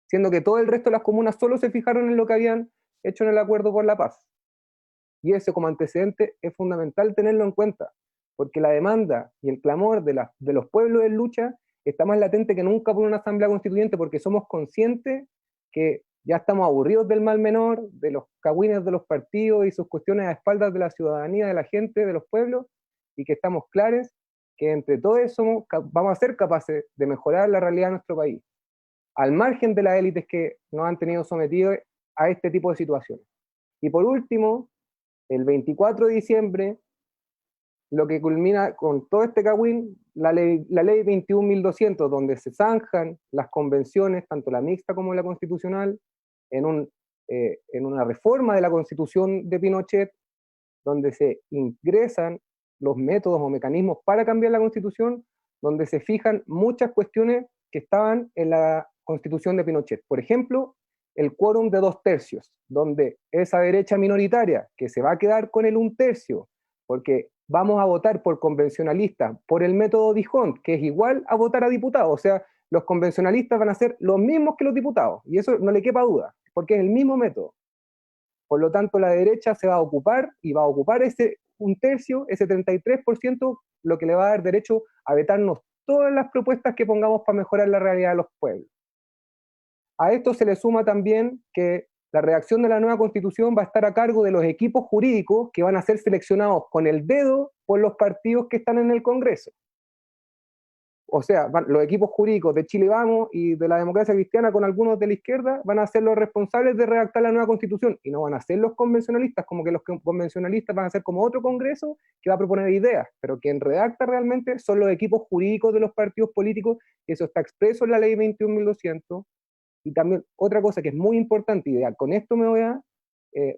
siendo que todo el resto de las comunas solo se fijaron en lo que habían hecho en el Acuerdo por la Paz. Y eso como antecedente es fundamental tenerlo en cuenta, porque la demanda y el clamor de los pueblos en lucha está más latente que nunca por una asamblea constituyente, porque somos conscientes que Ya estamos aburridos del mal menor, de los cagüines de los partidos y sus cuestiones a espaldas de la ciudadanía, de la gente, de los pueblos, y que estamos claros que entre todos eso vamos a ser capaces de mejorar la realidad de nuestro país, al margen de las élites que nos han tenido sometidos a este tipo de situaciones. Y por último, el 24 de diciembre, lo que culmina con todo este cagüín, la ley 21.200, donde se zanjan las convenciones, tanto la mixta como la constitucional, en una reforma de la Constitución de Pinochet, donde se ingresan los métodos o mecanismos para cambiar la Constitución, donde se fijan muchas cuestiones que estaban en la Constitución de Pinochet. Por ejemplo, el quórum de 2/3, donde esa derecha minoritaria, que se va a quedar con el 1/3, porque vamos a votar por convencionalistas, por el método D'Hondt, que es igual a votar a diputados, o sea, los convencionalistas van a ser los mismos que los diputados, y eso no le quepa duda, porque es el mismo método. Por lo tanto, la derecha se va a ocupar, y va a ocupar ese 1/3, ese 33%, lo que le va a dar derecho a vetarnos todas las propuestas que pongamos para mejorar la realidad de los pueblos. A esto se le suma también que la redacción de la nueva Constitución va a estar a cargo de los equipos jurídicos que van a ser seleccionados con el dedo por los partidos que están en el Congreso. O sea, los equipos jurídicos de Chile Vamos y de la Democracia Cristiana, con algunos de la izquierda, van a ser los responsables de redactar la nueva Constitución, y no van a ser los convencionalistas, como que los convencionalistas van a ser como otro Congreso que va a proponer ideas, pero quien redacta realmente son los equipos jurídicos de los partidos políticos, y eso está expreso en la ley 21.200. Y también otra cosa que es muy importante, y con esto me voy a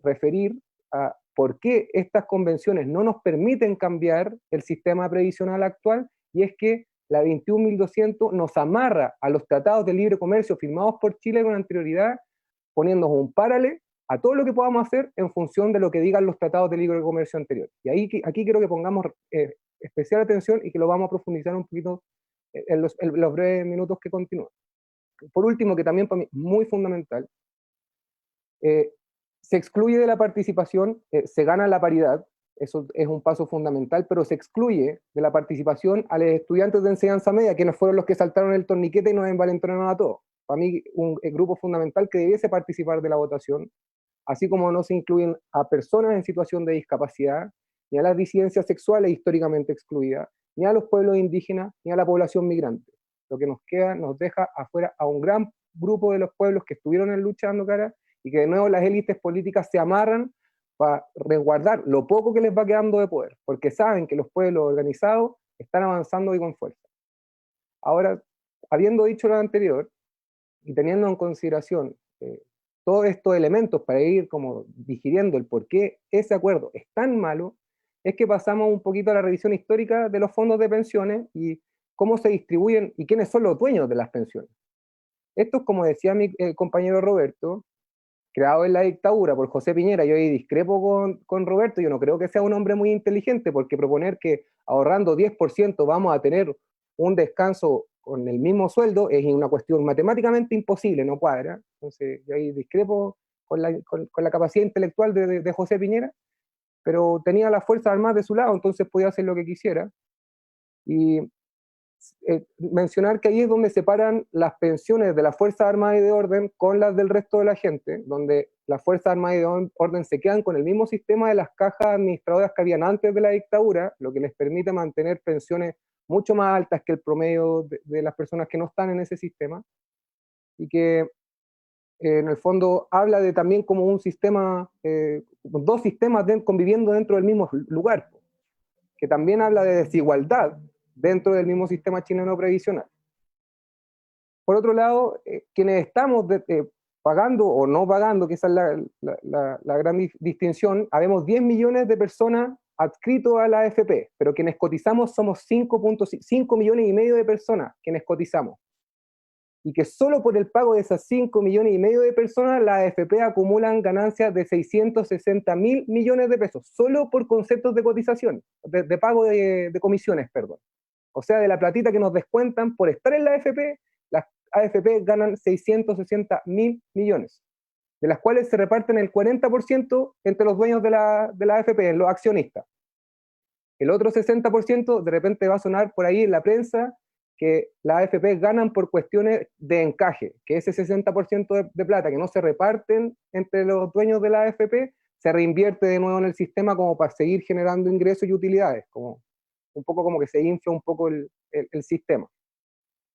referir a por qué estas convenciones no nos permiten cambiar el sistema previsional actual, y es que la 21.200 nos amarra a los tratados de libre comercio firmados por Chile con anterioridad, poniéndonos un paralelo a todo lo que podamos hacer en función de lo que digan los tratados de libre comercio anteriores. Y aquí quiero que pongamos especial atención, y que lo vamos a profundizar un poquito en los breves minutos que continúan. Por último, que también para mí es muy fundamental, se excluye de la participación, se gana la paridad, eso es un paso fundamental, pero se excluye de la participación a los estudiantes de enseñanza media, quienes fueron los que saltaron el torniquete y nos envalentonaron a todos. Para mí, un grupo fundamental que debiese participar de la votación, así como no se incluyen a personas en situación de discapacidad, ni a las disidencias sexuales históricamente excluidas, ni a los pueblos indígenas, ni a la población migrante. Lo que nos queda nos deja afuera a un gran grupo de los pueblos que estuvieron en lucha dando cara, y que de nuevo las élites políticas se amarran para resguardar lo poco que les va quedando de poder, porque saben que los pueblos organizados están avanzando y con fuerza. Ahora, habiendo dicho lo anterior, y teniendo en consideración todos estos elementos para ir como digiriendo el por qué ese acuerdo es tan malo, es que pasamos un poquito a la revisión histórica de los fondos de pensiones y cómo se distribuyen y quiénes son los dueños de las pensiones. Esto, como decía mi compañero Roberto, creado en la dictadura por José Piñera. Yo ahí discrepo con Roberto, yo no creo que sea un hombre muy inteligente, porque proponer que ahorrando 10% vamos a tener un descanso con el mismo sueldo es una cuestión matemáticamente imposible, no cuadra. Entonces yo ahí discrepo con la capacidad intelectual de José Piñera, pero tenía las Fuerzas Armadas de su lado, entonces podía hacer lo que quisiera. Y mencionar que ahí es donde separan las pensiones de las Fuerzas Armadas y de Orden con las del resto de la gente, donde las Fuerzas Armadas y de Orden se quedan con el mismo sistema de las cajas administradoras que habían antes de la dictadura, lo que les permite mantener pensiones mucho más altas que el promedio de las personas que no están en ese sistema, y que en el fondo habla de también como un sistema, dos sistemas conviviendo dentro del mismo lugar, que también habla de desigualdad dentro del mismo sistema chileno previsional. Por otro lado, quienes estamos pagando o no pagando, que esa es la gran distinción, habemos 10 millones de personas adscritos a la AFP, pero quienes cotizamos somos 5.5 millones y medio de personas quienes cotizamos. Y que solo por el pago de esas 5 millones y medio de personas, la AFP acumulan ganancias de 660.000 millones de pesos, solo por conceptos de cotización, de pago de comisiones, perdón. O sea, de la platita que nos descuentan por estar en la AFP, las AFP ganan 660.000 millones, de las cuales se reparten el 40% entre los dueños de la AFP, los accionistas. El otro 60% de repente va a sonar por ahí en la prensa, que las AFP ganan por cuestiones de encaje, que ese 60% de plata que no se reparten entre los dueños de la AFP se reinvierte de nuevo en el sistema como para seguir generando ingresos y utilidades, como un poco como que se infla un poco el sistema.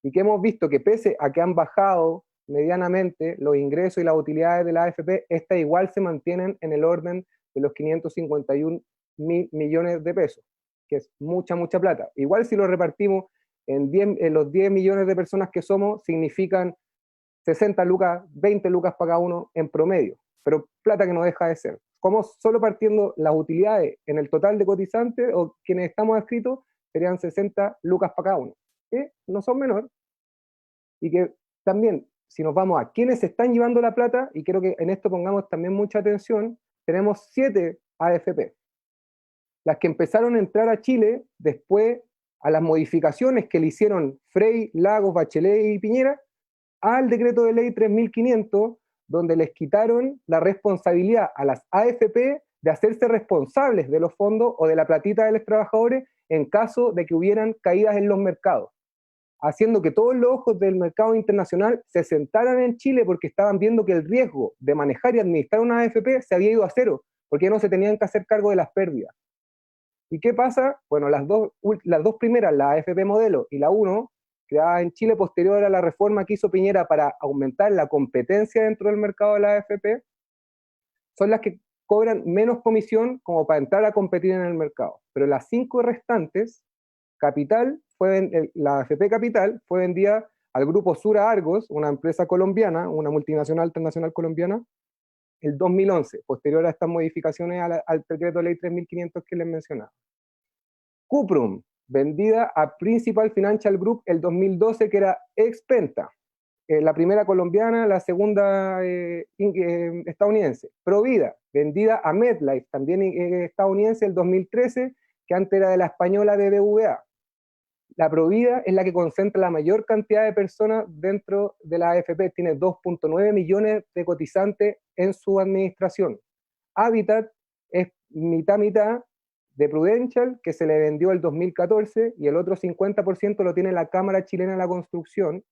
Y que hemos visto que pese a que han bajado medianamente los ingresos y las utilidades de la AFP, estas igual se mantienen en el orden de los 551 mil millones de pesos, que es mucha plata. Igual si lo repartimos en los 10 millones de personas que somos, significan 60 lucas, 20 lucas para cada uno en promedio, pero plata que no deja de ser. Como solo partiendo las utilidades en el total de cotizantes o quienes estamos adscritos, serían 60 lucas para cada uno, que no son menores, y que también, si nos vamos a quienes están llevando la plata, y creo que en esto pongamos también mucha atención, tenemos 7 AFP, las que empezaron a entrar a Chile después a las modificaciones que le hicieron Frey, Lagos, Bachelet y Piñera al decreto de ley 3500, donde les quitaron la responsabilidad a las AFP de hacerse responsables de los fondos o de la platita de los trabajadores en caso de que hubieran caídas en los mercados, haciendo que todos los ojos del mercado internacional se sentaran en Chile porque estaban viendo que el riesgo de manejar y administrar una AFP se había ido a cero, porque no se tenían que hacer cargo de las pérdidas. ¿Y qué pasa? Bueno, las dos primeras, la AFP Modelo y la 1, creada en Chile posterior a la reforma que hizo Piñera para aumentar la competencia dentro del mercado de la AFP, son las que cobran menos comisión como para entrar a competir en el mercado. Pero las 5 restantes, la AFP Capital fue vendida al grupo Sura Argos, una empresa colombiana, una multinacional transnacional colombiana, el 2011, posterior a estas modificaciones al decreto de ley 3500 que les mencionaba. Cuprum, vendida a Principal Financial Group el 2012, que era ex Penta, la primera colombiana, la segunda estadounidense. Provida, vendida a MetLife, también estadounidense, el 2013, que antes era de la española BBVA. La Provida es la que concentra la mayor cantidad de personas dentro de la AFP, tiene 2.9 millones de cotizantes en su administración. Habitat es mitad de Prudential, que se le vendió el 2014, y el otro 50% lo tiene la Cámara Chilena de la Construcción,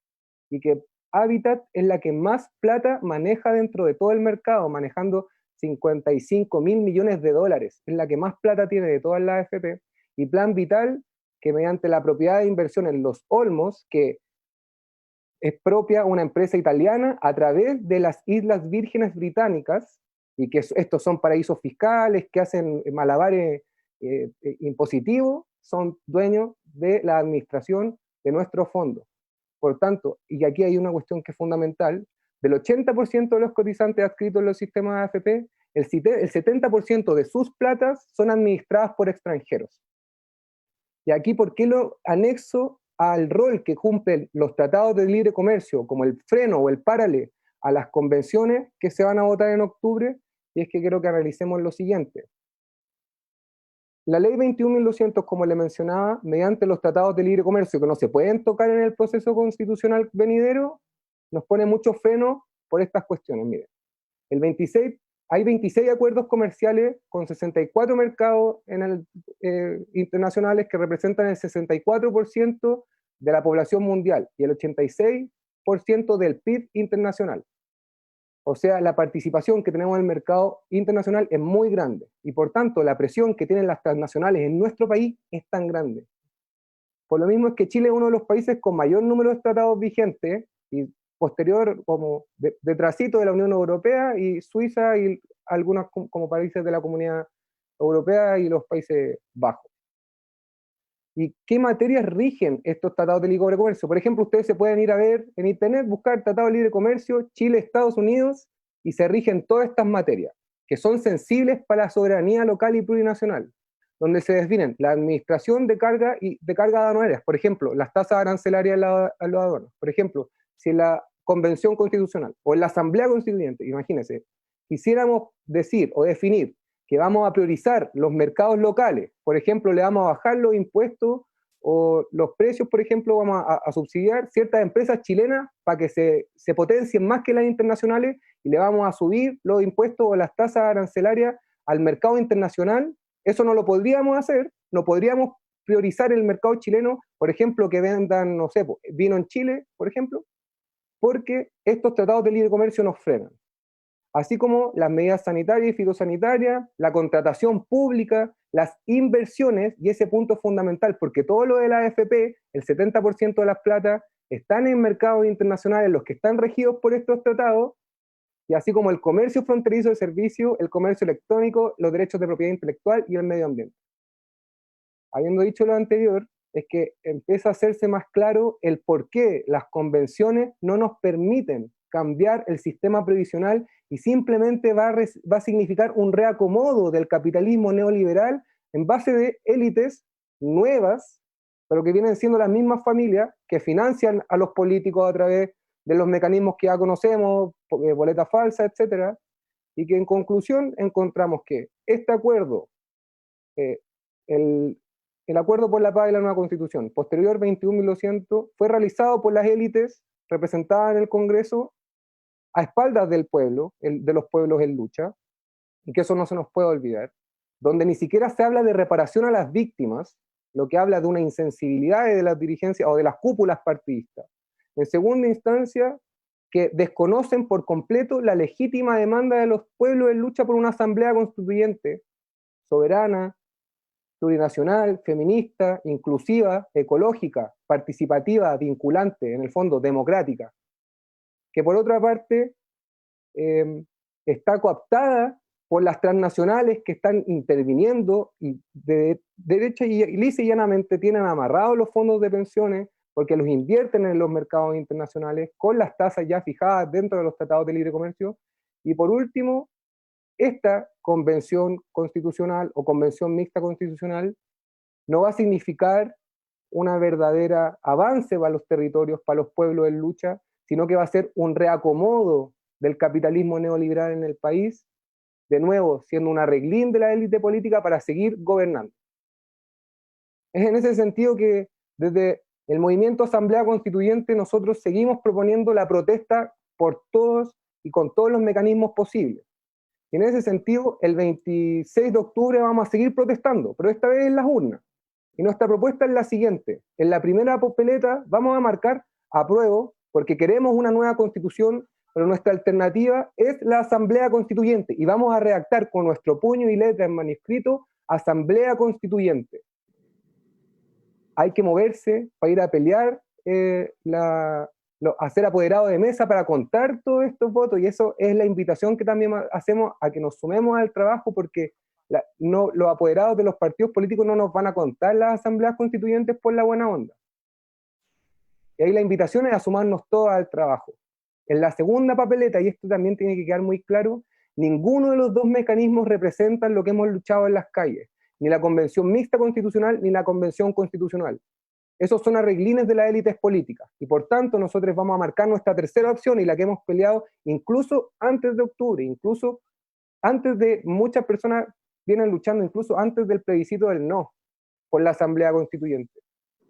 y que Habitat es la que más plata maneja dentro de todo el mercado, manejando 55 mil millones de dólares, es la que más plata tiene de todas las AFP, y Plan Vital, que mediante la propiedad de inversión en Los Olmos, que es propia una empresa italiana a través de las Islas Vírgenes Británicas, y que estos son paraísos fiscales, que hacen malabares impositivos, son dueños de la administración de nuestros fondos. Por tanto, y aquí hay una cuestión que es fundamental, del 80% de los cotizantes adscritos en los sistemas de AFP, el 70% de sus platas son administradas por extranjeros. Y aquí, ¿por qué lo anexo al rol que cumplen los tratados de libre comercio, como el freno o el párale a las convenciones que se van a votar en octubre? Y es que quiero que analicemos lo siguiente. La ley 21.200, como le mencionaba, mediante los tratados de libre comercio que no se pueden tocar en el proceso constitucional venidero, nos pone mucho freno por estas cuestiones. Miren, hay 26 acuerdos comerciales con 64 mercados internacionales que representan el 64% de la población mundial y el 86% del PIB internacional. O sea, la participación que tenemos en el mercado internacional es muy grande, y por tanto la presión que tienen las transnacionales en nuestro país es tan grande. Por lo mismo es que Chile es uno de los países con mayor número de tratados vigentes, y posterior como detrásito de la Unión Europea y Suiza y algunos como países de la Comunidad Europea y los Países Bajos. ¿Y qué materias rigen estos tratados de libre comercio? Por ejemplo, ustedes se pueden ir a ver en internet, buscar Tratado de Libre Comercio, Chile, Estados Unidos, y se rigen todas estas materias, que son sensibles para la soberanía local y plurinacional, donde se definen la administración de carga y de cargas aduaneras, por ejemplo, las tasas arancelarias a los aduanos, por ejemplo, si en la Convención Constitucional o en la Asamblea Constituyente, imagínense, quisiéramos decir o definir que vamos a priorizar los mercados locales, por ejemplo, le vamos a bajar los impuestos o los precios, por ejemplo, vamos a subsidiar ciertas empresas chilenas para que se potencien más que las internacionales, y le vamos a subir los impuestos o las tasas arancelarias al mercado internacional. Eso no lo podríamos hacer, no podríamos priorizar el mercado chileno, por ejemplo, que vendan, no sé, vino en Chile, por ejemplo, porque estos tratados de libre comercio nos frenan. Así como las medidas sanitarias y fitosanitarias, la contratación pública, las inversiones, y ese punto es fundamental, porque todo lo de la AFP, el 70% de las plata, están en mercados internacionales, los que están regidos por estos tratados, y así como el comercio fronterizo de servicios, el comercio electrónico, los derechos de propiedad intelectual y el medio ambiente. Habiendo dicho lo anterior, es que empieza a hacerse más claro el por qué las convenciones no nos permiten cambiar el sistema previsional y simplemente va a significar un reacomodo del capitalismo neoliberal en base de élites nuevas, pero que vienen siendo las mismas familias que financian a los políticos a través de los mecanismos que ya conocemos, boletas falsas, etcétera, y que en conclusión encontramos que este acuerdo, el acuerdo por la paz y la nueva constitución, posterior 21.200, fue realizado por las élites representadas en el Congreso a espaldas del pueblo, de los pueblos en lucha, y que eso no se nos puede olvidar, donde ni siquiera se habla de reparación a las víctimas, lo que habla de una insensibilidad de las dirigencias o de las cúpulas partidistas. En segunda instancia, que desconocen por completo la legítima demanda de los pueblos en lucha por una asamblea constituyente, soberana, plurinacional, feminista, inclusiva, ecológica, participativa, vinculante, en el fondo, democrática, que por otra parte está cooptada por las transnacionales que están interviniendo y de derecha y lisa y llanamente tienen amarrados los fondos de pensiones porque los invierten en los mercados internacionales con las tasas ya fijadas dentro de los tratados de libre comercio. Y por último, esta convención constitucional o convención mixta constitucional no va a significar una verdadera avance para los territorios, para los pueblos en lucha, sino que va a ser un reacomodo del capitalismo neoliberal en el país, de nuevo siendo un arreglín de la élite política para seguir gobernando. Es en ese sentido que desde el movimiento Asamblea Constituyente nosotros seguimos proponiendo la protesta por todos y con todos los mecanismos posibles. Y en ese sentido, el 26 de octubre vamos a seguir protestando, pero esta vez en las urnas. Y nuestra propuesta es la siguiente: en la primera papeleta vamos a marcar apruebo, porque queremos una nueva constitución, pero nuestra alternativa es la Asamblea Constituyente, y vamos a redactar con nuestro puño y letra en manuscrito Asamblea Constituyente. Hay que moverse para ir a pelear, a ser apoderado de mesa para contar todos estos votos, y eso es la invitación que también hacemos a que nos sumemos al trabajo, porque los apoderados de los partidos políticos no nos van a contar las asambleas constituyentes por la buena onda. Y ahí la invitación es a sumarnos todos al trabajo. En la segunda papeleta, y esto también tiene que quedar muy claro, ninguno de los dos mecanismos representan lo que hemos luchado en las calles, ni la convención mixta constitucional ni la convención constitucional. Esos son arreglines de las élites políticas, y por tanto nosotros vamos a marcar nuestra tercera opción, y la que hemos peleado incluso antes de octubre, incluso antes de muchas personas vienen luchando, incluso antes del plebiscito del no, por la Asamblea Constituyente.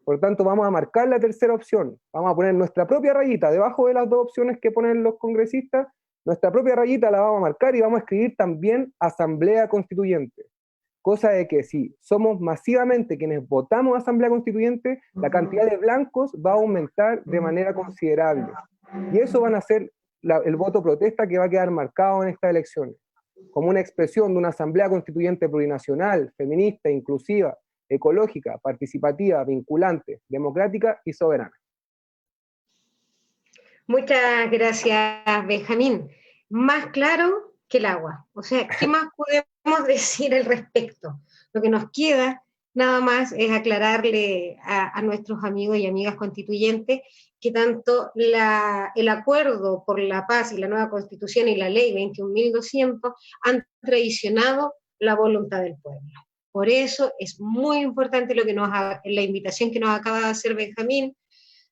Por tanto, vamos a marcar la tercera opción, vamos a poner nuestra propia rayita debajo de las dos opciones que ponen los congresistas, nuestra propia rayita la vamos a marcar y vamos a escribir también Asamblea Constituyente. Cosa de que si somos masivamente quienes votamos Asamblea Constituyente, la cantidad de blancos va a aumentar de manera considerable. Y eso van a ser el voto protesta que va a quedar marcado en estas elecciones, como una expresión de una Asamblea Constituyente plurinacional, feminista, inclusiva, ecológica, participativa, vinculante, democrática y soberana. Muchas gracias, Benjamín. Más claro que el agua. O sea, ¿qué más podemos decir al respecto? Lo que nos queda nada más es aclararle a nuestros amigos y amigas constituyentes que tanto el acuerdo por la paz y la nueva constitución y la ley 21.200 han traicionado la voluntad del pueblo. Por eso es muy importante la invitación que nos acaba de hacer Benjamín,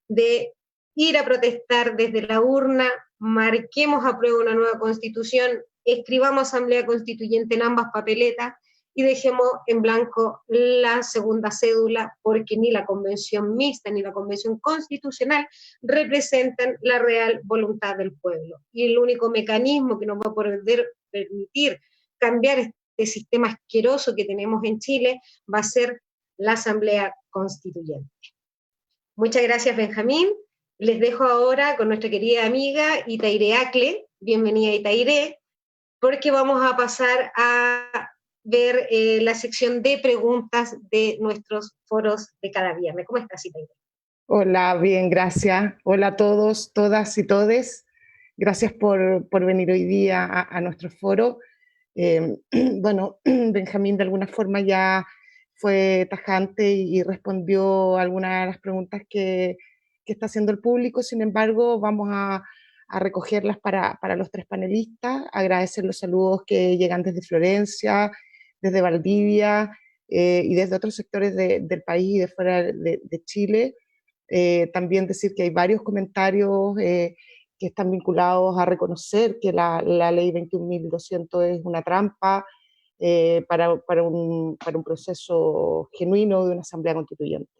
de ir a protestar desde la urna, marquemos apruebo una nueva constitución, escribamos asamblea constituyente en ambas papeletas y dejemos en blanco la segunda cédula, porque ni la convención mixta ni la convención constitucional representan la real voluntad del pueblo. Y el único mecanismo que nos va a poder permitir cambiar este sistema asqueroso que tenemos en Chile va a ser la Asamblea Constituyente. Muchas gracias, Benjamín. Les dejo ahora con nuestra querida amiga Itaire Acle. Bienvenida, Itaire, porque vamos a pasar a ver la sección de preguntas de nuestros foros de cada viernes. ¿Cómo estás, Itaire? Hola, bien, gracias. Hola a todos, todas y todes. Gracias por venir hoy día a nuestro foro. Bueno, Benjamín de alguna forma ya fue tajante y respondió algunas de las preguntas que está haciendo el público. Sin embargo, vamos a recogerlas para los tres panelistas, agradecer los saludos que llegan desde Florencia, desde Valdivia y desde otros sectores del país y de fuera de Chile. También decir que hay varios comentarios que están vinculados a reconocer que la ley 21.200 es una trampa para un proceso genuino de una asamblea constituyente.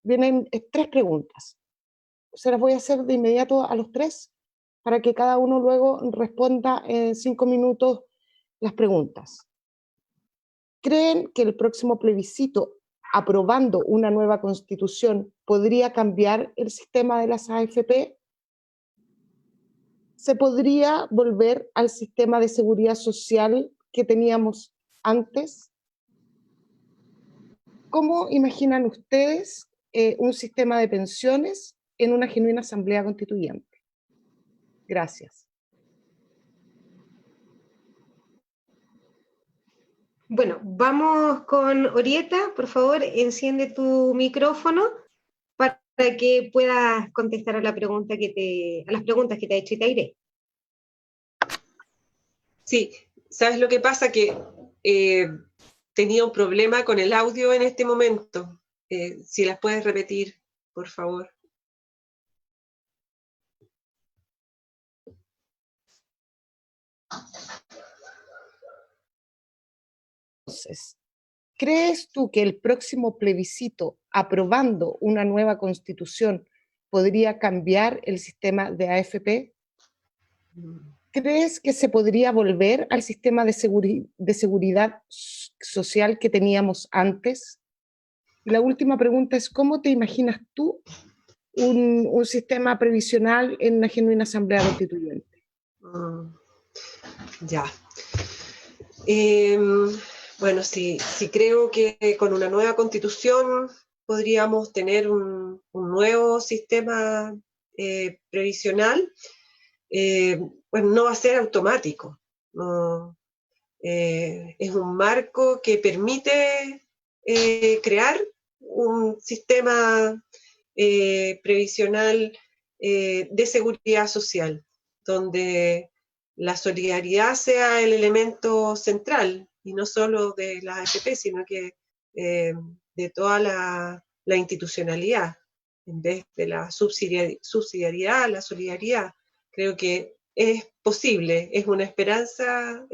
Vienen tres preguntas. Se las voy a hacer de inmediato a los tres para que cada uno luego responda en 5 minutos las preguntas. ¿Creen que el próximo plebiscito aprobando una nueva constitución podría cambiar el sistema de las AFP? ¿Se podría volver al sistema de seguridad social que teníamos antes? ¿Cómo imaginan ustedes un sistema de pensiones en una genuina asamblea constituyente? Gracias. Bueno, vamos con Orieta. Por favor, enciende tu micrófono para que puedas contestar a las preguntas que te ha hecho Itaire. Sí, ¿sabes lo que pasa? Que tenía un problema con el audio en este momento. Si las puedes repetir, por favor. Entonces, ¿crees tú que el próximo plebiscito aprobando una nueva constitución podría cambiar el sistema de AFP? ¿Crees que se podría volver al sistema de seguridad social que teníamos antes? Y la última pregunta es, ¿cómo te imaginas tú un sistema previsional en una genuina asamblea constituyente? Ya. Bueno, sí creo que con una nueva constitución podríamos tener un nuevo sistema previsional. Bueno, no va a ser automático. No, es un marco que permite crear un sistema previsional de seguridad social, donde la solidaridad sea el elemento central, y no solo de la AFP, sino que de toda la institucionalidad, en vez de la subsidiariedad, la solidaridad. Creo que es posible, es una esperanza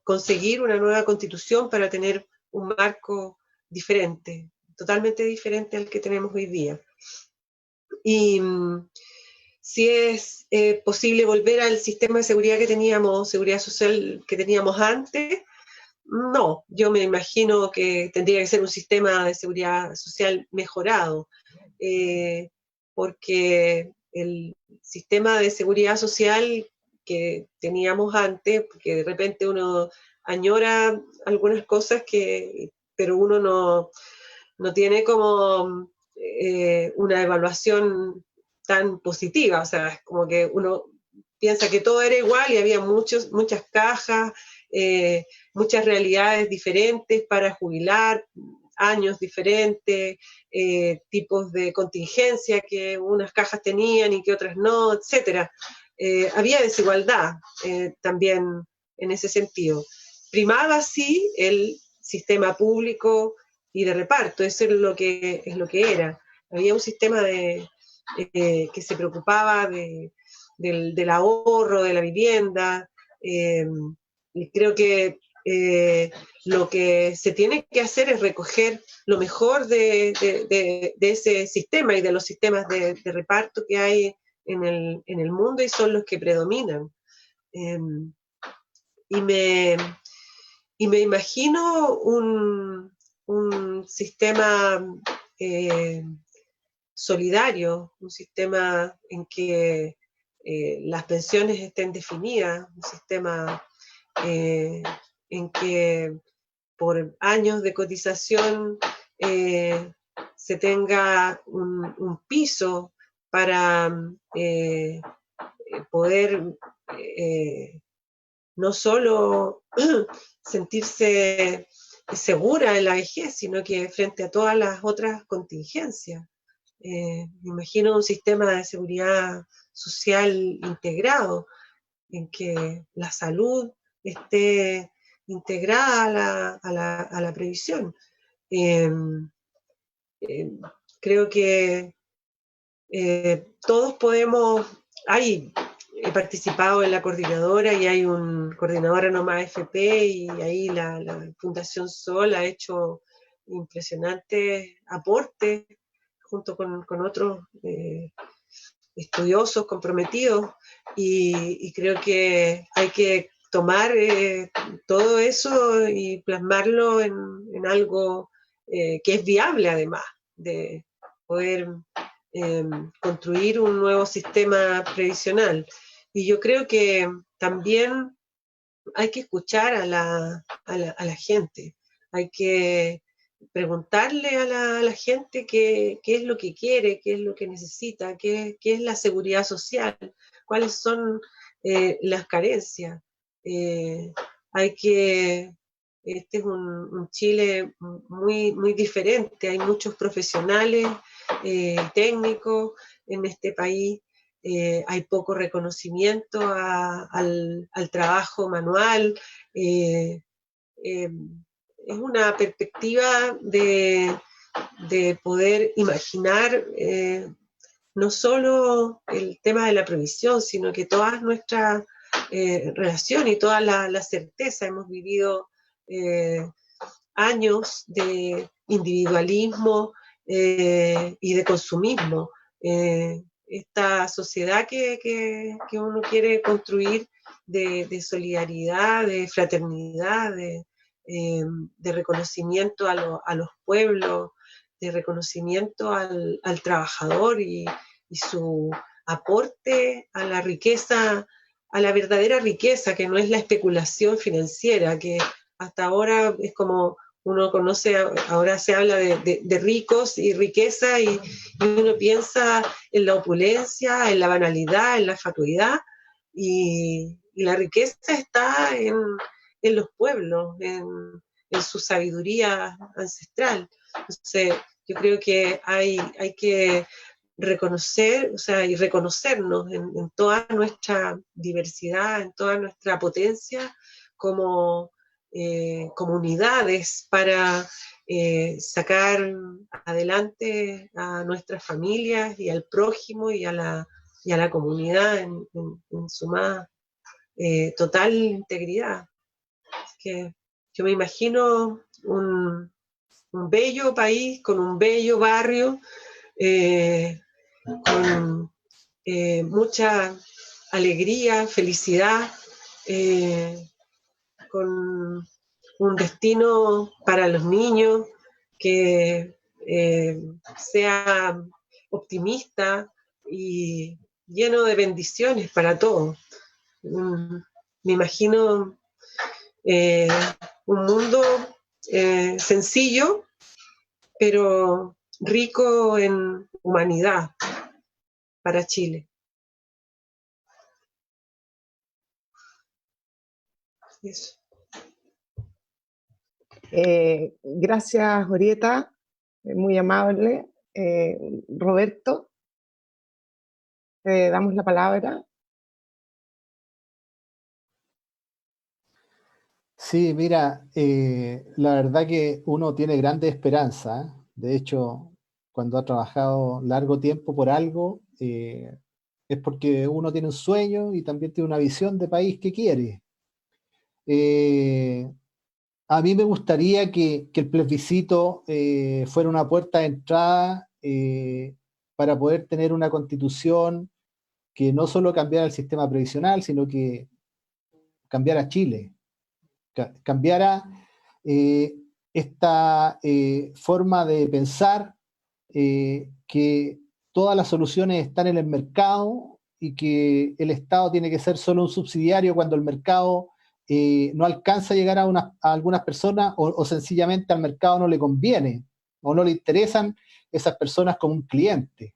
conseguir una nueva constitución para tener un marco diferente, totalmente diferente al que tenemos hoy día. Y si es posible volver al sistema de seguridad social que teníamos antes, no, yo me imagino que tendría que ser un sistema de seguridad social mejorado, porque el sistema de seguridad social que teníamos antes, porque de repente uno añora algunas cosas pero uno no tiene como una evaluación tan positiva, o sea, es como que uno piensa que todo era igual y había muchas cajas, muchas realidades diferentes para jubilar, años diferentes, tipos de contingencia que unas cajas tenían y que otras no, etc. Había desigualdad también en ese sentido. Primaba sí el sistema público y de reparto, eso es lo que era. Había un sistema que se preocupaba del ahorro, de la vivienda, y creo que lo que se tiene que hacer es recoger lo mejor de ese sistema y de los sistemas de reparto que hay en el mundo, y son los que predominan. Y y me imagino un sistema solidario, un sistema en que las pensiones estén definidas, un sistema en que por años de cotización se tenga un piso para poder no solo sentirse segura en la vejez, sino que frente a todas las otras contingencias. Me imagino un sistema de seguridad social integrado, en que la salud esté integrada a la previsión. Creo que todos podemos, he participado en la coordinadora y hay un coordinadora nomás FP y ahí la Fundación Sol ha hecho impresionantes aportes junto con otros estudiosos comprometidos y creo que hay que tomar todo eso y plasmarlo en algo que es viable además, de poder construir un nuevo sistema previsional. Y yo creo que también hay que escuchar a la gente, hay que preguntarle a la gente qué es lo que quiere, qué es lo que necesita, qué es la seguridad social, cuáles son las carencias. Este es un Chile muy diferente, hay muchos profesionales técnicos en este país, hay poco reconocimiento al trabajo manual, es una perspectiva de poder imaginar no solo el tema de la provisión, sino que todas nuestras relaciones y toda la certeza. Hemos vivido años de individualismo y de consumismo. Esta sociedad que uno quiere construir de solidaridad, de fraternidad, de reconocimiento a los pueblos, de reconocimiento al trabajador y su aporte a la riqueza, a la verdadera riqueza, que no es la especulación financiera, que hasta ahora es como uno conoce, ahora se habla de ricos y riqueza y uno piensa en la opulencia, en la banalidad, en la fatuidad, y la riqueza está en los pueblos, en su sabiduría ancestral. Entonces, yo creo que hay que reconocer, o sea, y reconocernos en toda nuestra diversidad, en toda nuestra potencia como comunidades para sacar adelante a nuestras familias y al prójimo y a la comunidad en su más total integridad. Es que yo me imagino un bello país con un bello barrio, con mucha alegría, felicidad, con un destino para los niños que sea optimista y lleno de bendiciones para todos. Me imagino un mundo sencillo, pero rico en humanidad para Chile. Eso. Gracias, Orieta, muy amable. Roberto, te damos la palabra. Sí, mira, la verdad que uno tiene grandes esperanzas. De hecho, cuando ha trabajado largo tiempo por algo, es porque uno tiene un sueño y también tiene una visión de país que quiere. A mí me gustaría que el plebiscito fuera una puerta de entrada para poder tener una constitución que no solo cambiara el sistema previsional, sino que cambiara Chile, cambiara esta forma de pensar que todas las soluciones están en el mercado y que el Estado tiene que ser solo un subsidiario cuando el mercado no alcanza a llegar a algunas personas o sencillamente al mercado no le conviene o no le interesan esas personas como un cliente.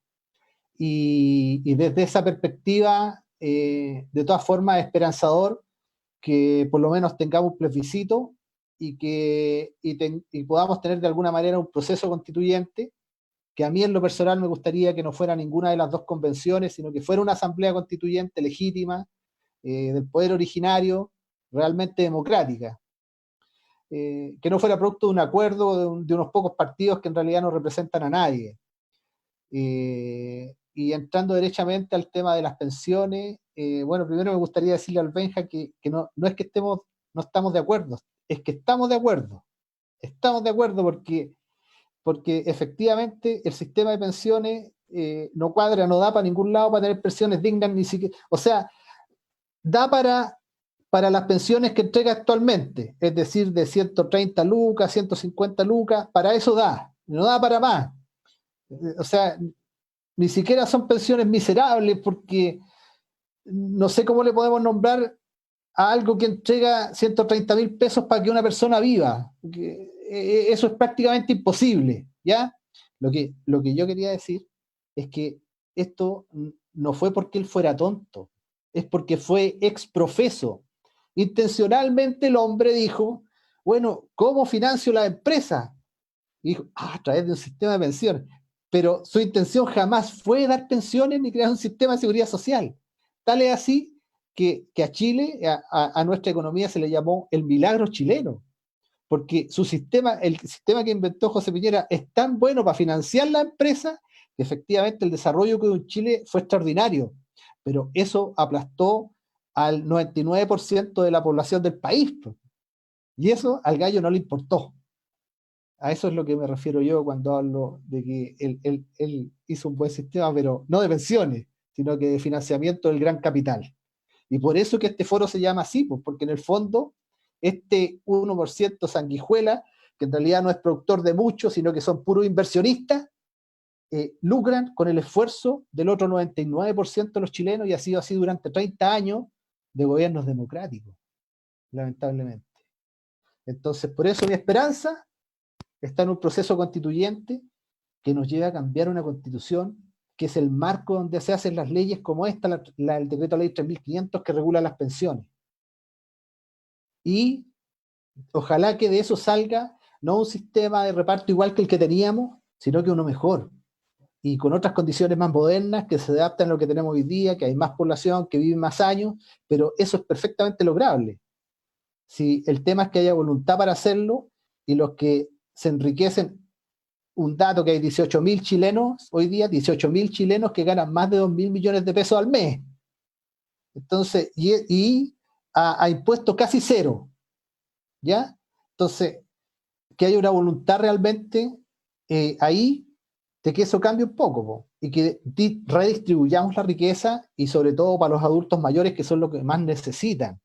Y desde esa perspectiva, de todas formas, es esperanzador que por lo menos tengamos un plebiscito y podamos tener de alguna manera un proceso constituyente, que a mí en lo personal me gustaría que no fuera ninguna de las dos convenciones, sino que fuera una asamblea constituyente legítima, del poder originario, realmente democrática. Que no fuera producto de un acuerdo de unos pocos partidos que en realidad no representan a nadie. Y entrando derechamente al tema de las pensiones, bueno, primero me gustaría decirle al Benja que no es que no estamos de acuerdo, es que estamos de acuerdo. Estamos de acuerdo porque efectivamente el sistema de pensiones no cuadra, no da para ningún lado para tener pensiones dignas, ni siquiera, o sea, da para las pensiones que entrega actualmente, es decir, de 130 lucas, 150 lucas, para eso da, no da para más. O sea, ni siquiera son pensiones miserables, porque no sé cómo le podemos nombrar a algo que entrega 130.000 pesos para que una persona viva. Eso es prácticamente imposible, ¿ya? Lo que yo quería decir es que esto no fue porque él fuera tonto, es porque fue exprofeso. Intencionalmente el hombre dijo, bueno, ¿cómo financio la empresa? Y dijo, a través de un sistema de pensiones. Pero su intención jamás fue dar pensiones ni crear un sistema de seguridad social. Tal es así que a Chile, a nuestra economía se le llamó el milagro chileno, porque su sistema, el sistema que inventó José Piñera es tan bueno para financiar la empresa que efectivamente el desarrollo que hubo en Chile fue extraordinario, pero eso aplastó al 99% de la población del país, y eso al gallo no le importó. A eso es lo que me refiero yo cuando hablo de que él hizo un buen sistema, pero no de pensiones, sino que de financiamiento del gran capital. Y por eso que este foro se llama así, pues, porque en el fondo este 1% sanguijuela, que en realidad no es productor de mucho, sino que son puros inversionistas, lucran con el esfuerzo del otro 99% de los chilenos, y ha sido así durante 30 años de gobiernos democráticos, lamentablemente. Entonces, por eso mi esperanza está en un proceso constituyente que nos lleva a cambiar una constitución que es el marco donde se hacen las leyes como esta, el decreto ley 3500 que regula las pensiones. Y ojalá que de eso salga no un sistema de reparto igual que el que teníamos, sino que uno mejor, y con otras condiciones más modernas que se adaptan a lo que tenemos hoy día, que hay más población, que vive más años, pero eso es perfectamente lograble. Si el tema es que haya voluntad para hacerlo, y los que se enriquecen, un dato que hay 18.000 chilenos hoy día, 18.000 chilenos que ganan más de 2.000 millones de pesos al mes. Entonces, y a impuestos casi cero, ¿ya? Entonces, que haya una voluntad realmente ahí de que eso cambie un poco, po, y que redistribuyamos la riqueza, y sobre todo para los adultos mayores, que son los que más necesitan.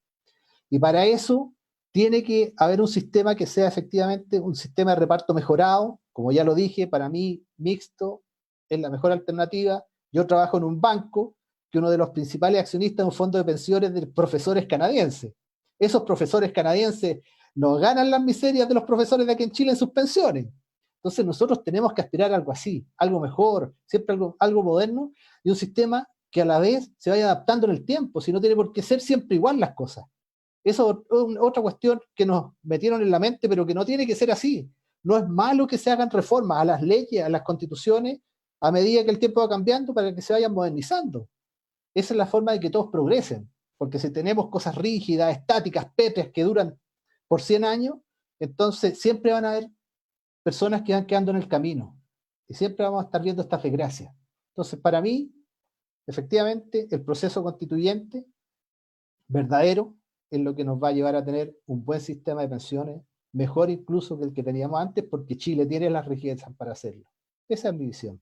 Y para eso tiene que haber un sistema que sea efectivamente un sistema de reparto mejorado, como ya lo dije, para mí mixto es la mejor alternativa. Yo trabajo en un banco que uno de los principales accionistas es un fondo de pensiones de profesores canadienses. Esos profesores canadienses no ganan las miserias de los profesores de aquí en Chile en sus pensiones. Entonces nosotros tenemos que aspirar a algo así, algo mejor, siempre algo moderno, y un sistema que a la vez se vaya adaptando en el tiempo, si no tiene por qué ser siempre igual las cosas. Eso es otra cuestión que nos metieron en la mente, pero que no tiene que ser así. No es malo que se hagan reformas a las leyes, a las constituciones, a medida que el tiempo va cambiando, para que se vayan modernizando. Esa es la forma de que todos progresen, porque si tenemos cosas rígidas, estáticas, pétreas, que duran por 100 años, entonces siempre van a haber personas que van quedando en el camino, y siempre vamos a estar viendo estas desgracias. Entonces, para mí, efectivamente, el proceso constituyente verdadero es lo que nos va a llevar a tener un buen sistema de pensiones, mejor incluso que el que teníamos antes, porque Chile tiene las riquezas para hacerlo. Esa es mi visión.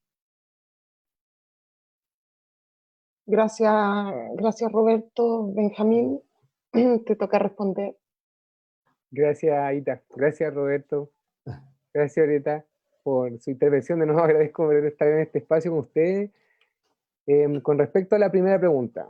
Gracias, gracias Roberto. Benjamín, te toca responder. Gracias, Ita. Gracias, Roberto. Gracias, Oreta, por su intervención. De nuevo agradezco por estar en este espacio con ustedes. Con respecto a la primera pregunta,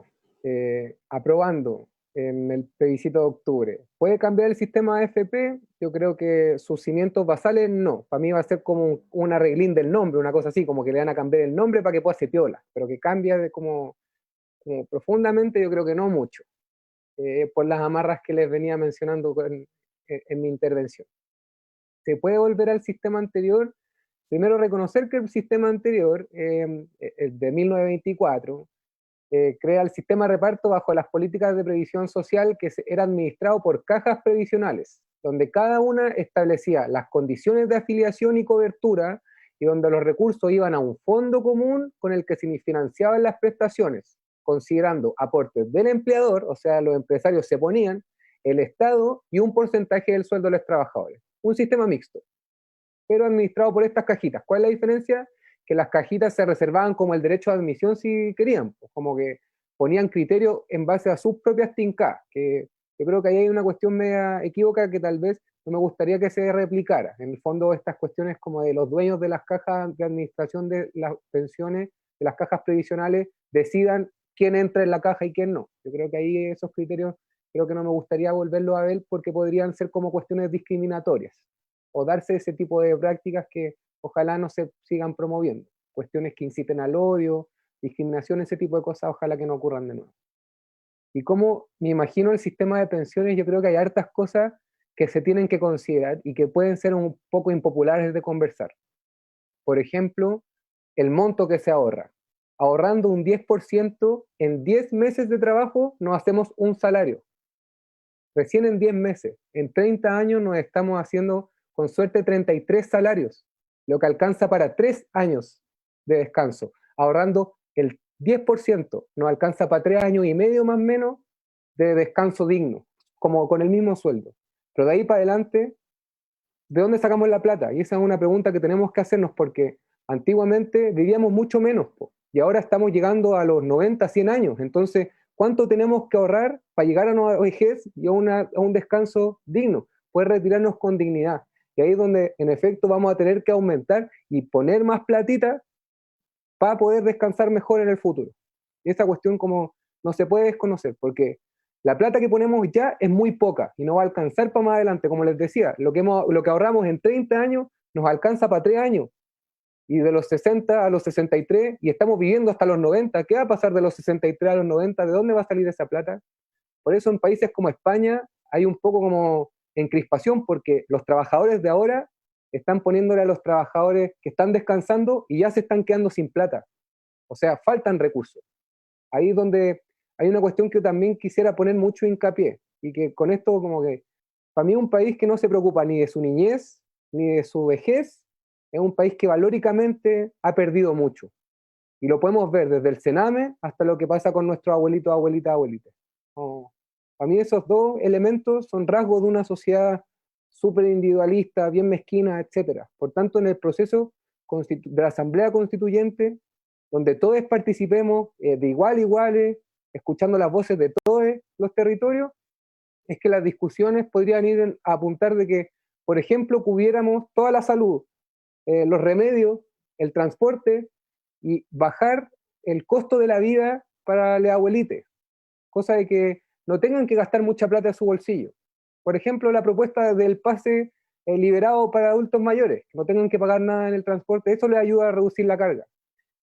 aprobando en el plebiscito de octubre, ¿puede cambiar el sistema AFP? Yo creo que sus cimientos basales no. Para mí va a ser como un arreglín del nombre, una cosa así, como que le van a cambiar el nombre para que pueda ser piola, pero que cambia de como profundamente, yo creo que no mucho, por las amarras que les venía mencionando en mi intervención. ¿Se puede volver al sistema anterior? Primero, reconocer que el sistema anterior, el de 1924, crea el sistema de reparto bajo las políticas de previsión social que era administrado por cajas previsionales, donde cada una establecía las condiciones de afiliación y cobertura y donde los recursos iban a un fondo común con el que se financiaban las prestaciones, considerando aportes del empleador, o sea, los empresarios se ponían, el Estado y un porcentaje del sueldo de los trabajadores. Un sistema mixto, pero administrado por estas cajitas. ¿Cuál es la diferencia? Que las cajitas se reservaban como el derecho de admisión si querían, pues como que ponían criterios en base a sus propias tincadas, que yo creo que ahí hay una cuestión media equívoca que tal vez no me gustaría que se replicara. En el fondo, estas cuestiones como de los dueños de las cajas de administración de las pensiones, de las cajas previsionales, decidan quién entra en la caja y quién no. Yo creo que ahí esos criterios, creo que no me gustaría volverlos a ver porque podrían ser como cuestiones discriminatorias o darse ese tipo de prácticas que ojalá no se sigan promoviendo. Cuestiones que inciten al odio, discriminación, ese tipo de cosas, ojalá que no ocurran de nuevo. Y como me imagino el sistema de pensiones, yo creo que hay hartas cosas que se tienen que considerar y que pueden ser un poco impopulares de conversar. Por ejemplo, el monto que se ahorra. Ahorrando un 10% en 10 meses de trabajo, nos hacemos un salario. Recién en 10 meses. En 30 años nos estamos haciendo, con suerte, 33 salarios, lo que alcanza para 3 años de descanso. Ahorrando el 10%, nos alcanza para 3 años y medio más o menos de descanso digno, como con el mismo sueldo. Pero de ahí para adelante, ¿de dónde sacamos la plata? Y esa es una pregunta que tenemos que hacernos porque antiguamente vivíamos mucho menos, y ahora estamos llegando a los 90, 100 años. Entonces, ¿cuánto tenemos que ahorrar para llegar a una vejez y a un descanso digno? Poder retirarnos con dignidad. Y ahí es donde, en efecto, vamos a tener que aumentar y poner más platita para poder descansar mejor en el futuro. Y esa cuestión como no se puede desconocer, porque la plata que ponemos ya es muy poca y no va a alcanzar para más adelante. Como les decía, lo que ahorramos en 30 años nos alcanza para 3 años. Y de los 60 a los 63, y estamos viviendo hasta los 90, ¿qué va a pasar de los 63 a los 90? ¿De dónde va a salir esa plata? Por eso en países como España hay un poco como encrispación, porque los trabajadores de ahora están poniéndole a los trabajadores que están descansando y ya se están quedando sin plata. O sea, faltan recursos. Ahí es donde hay una cuestión que también quisiera poner mucho hincapié, y que con esto como que, para mí un país que no se preocupa ni de su niñez, ni de su vejez, es un país que valóricamente ha perdido mucho. Y lo podemos ver desde el Sename hasta lo que pasa con nuestros abuelitos, abuelitas, abuelitas. Para mí esos dos elementos son rasgos de una sociedad súper individualista, bien mezquina, etc. Por tanto, en el proceso de la Asamblea Constituyente, donde todos participemos de igual a iguales, escuchando las voces de todos los territorios, es que las discusiones podrían ir a apuntar de que, por ejemplo, cubriéramos toda la salud, los remedios, el transporte y bajar el costo de la vida para los abuelitos, cosa de que no tengan que gastar mucha plata en su bolsillo. Por ejemplo, la propuesta del pase liberado para adultos mayores, que no tengan que pagar nada en el transporte, eso les ayuda a reducir la carga.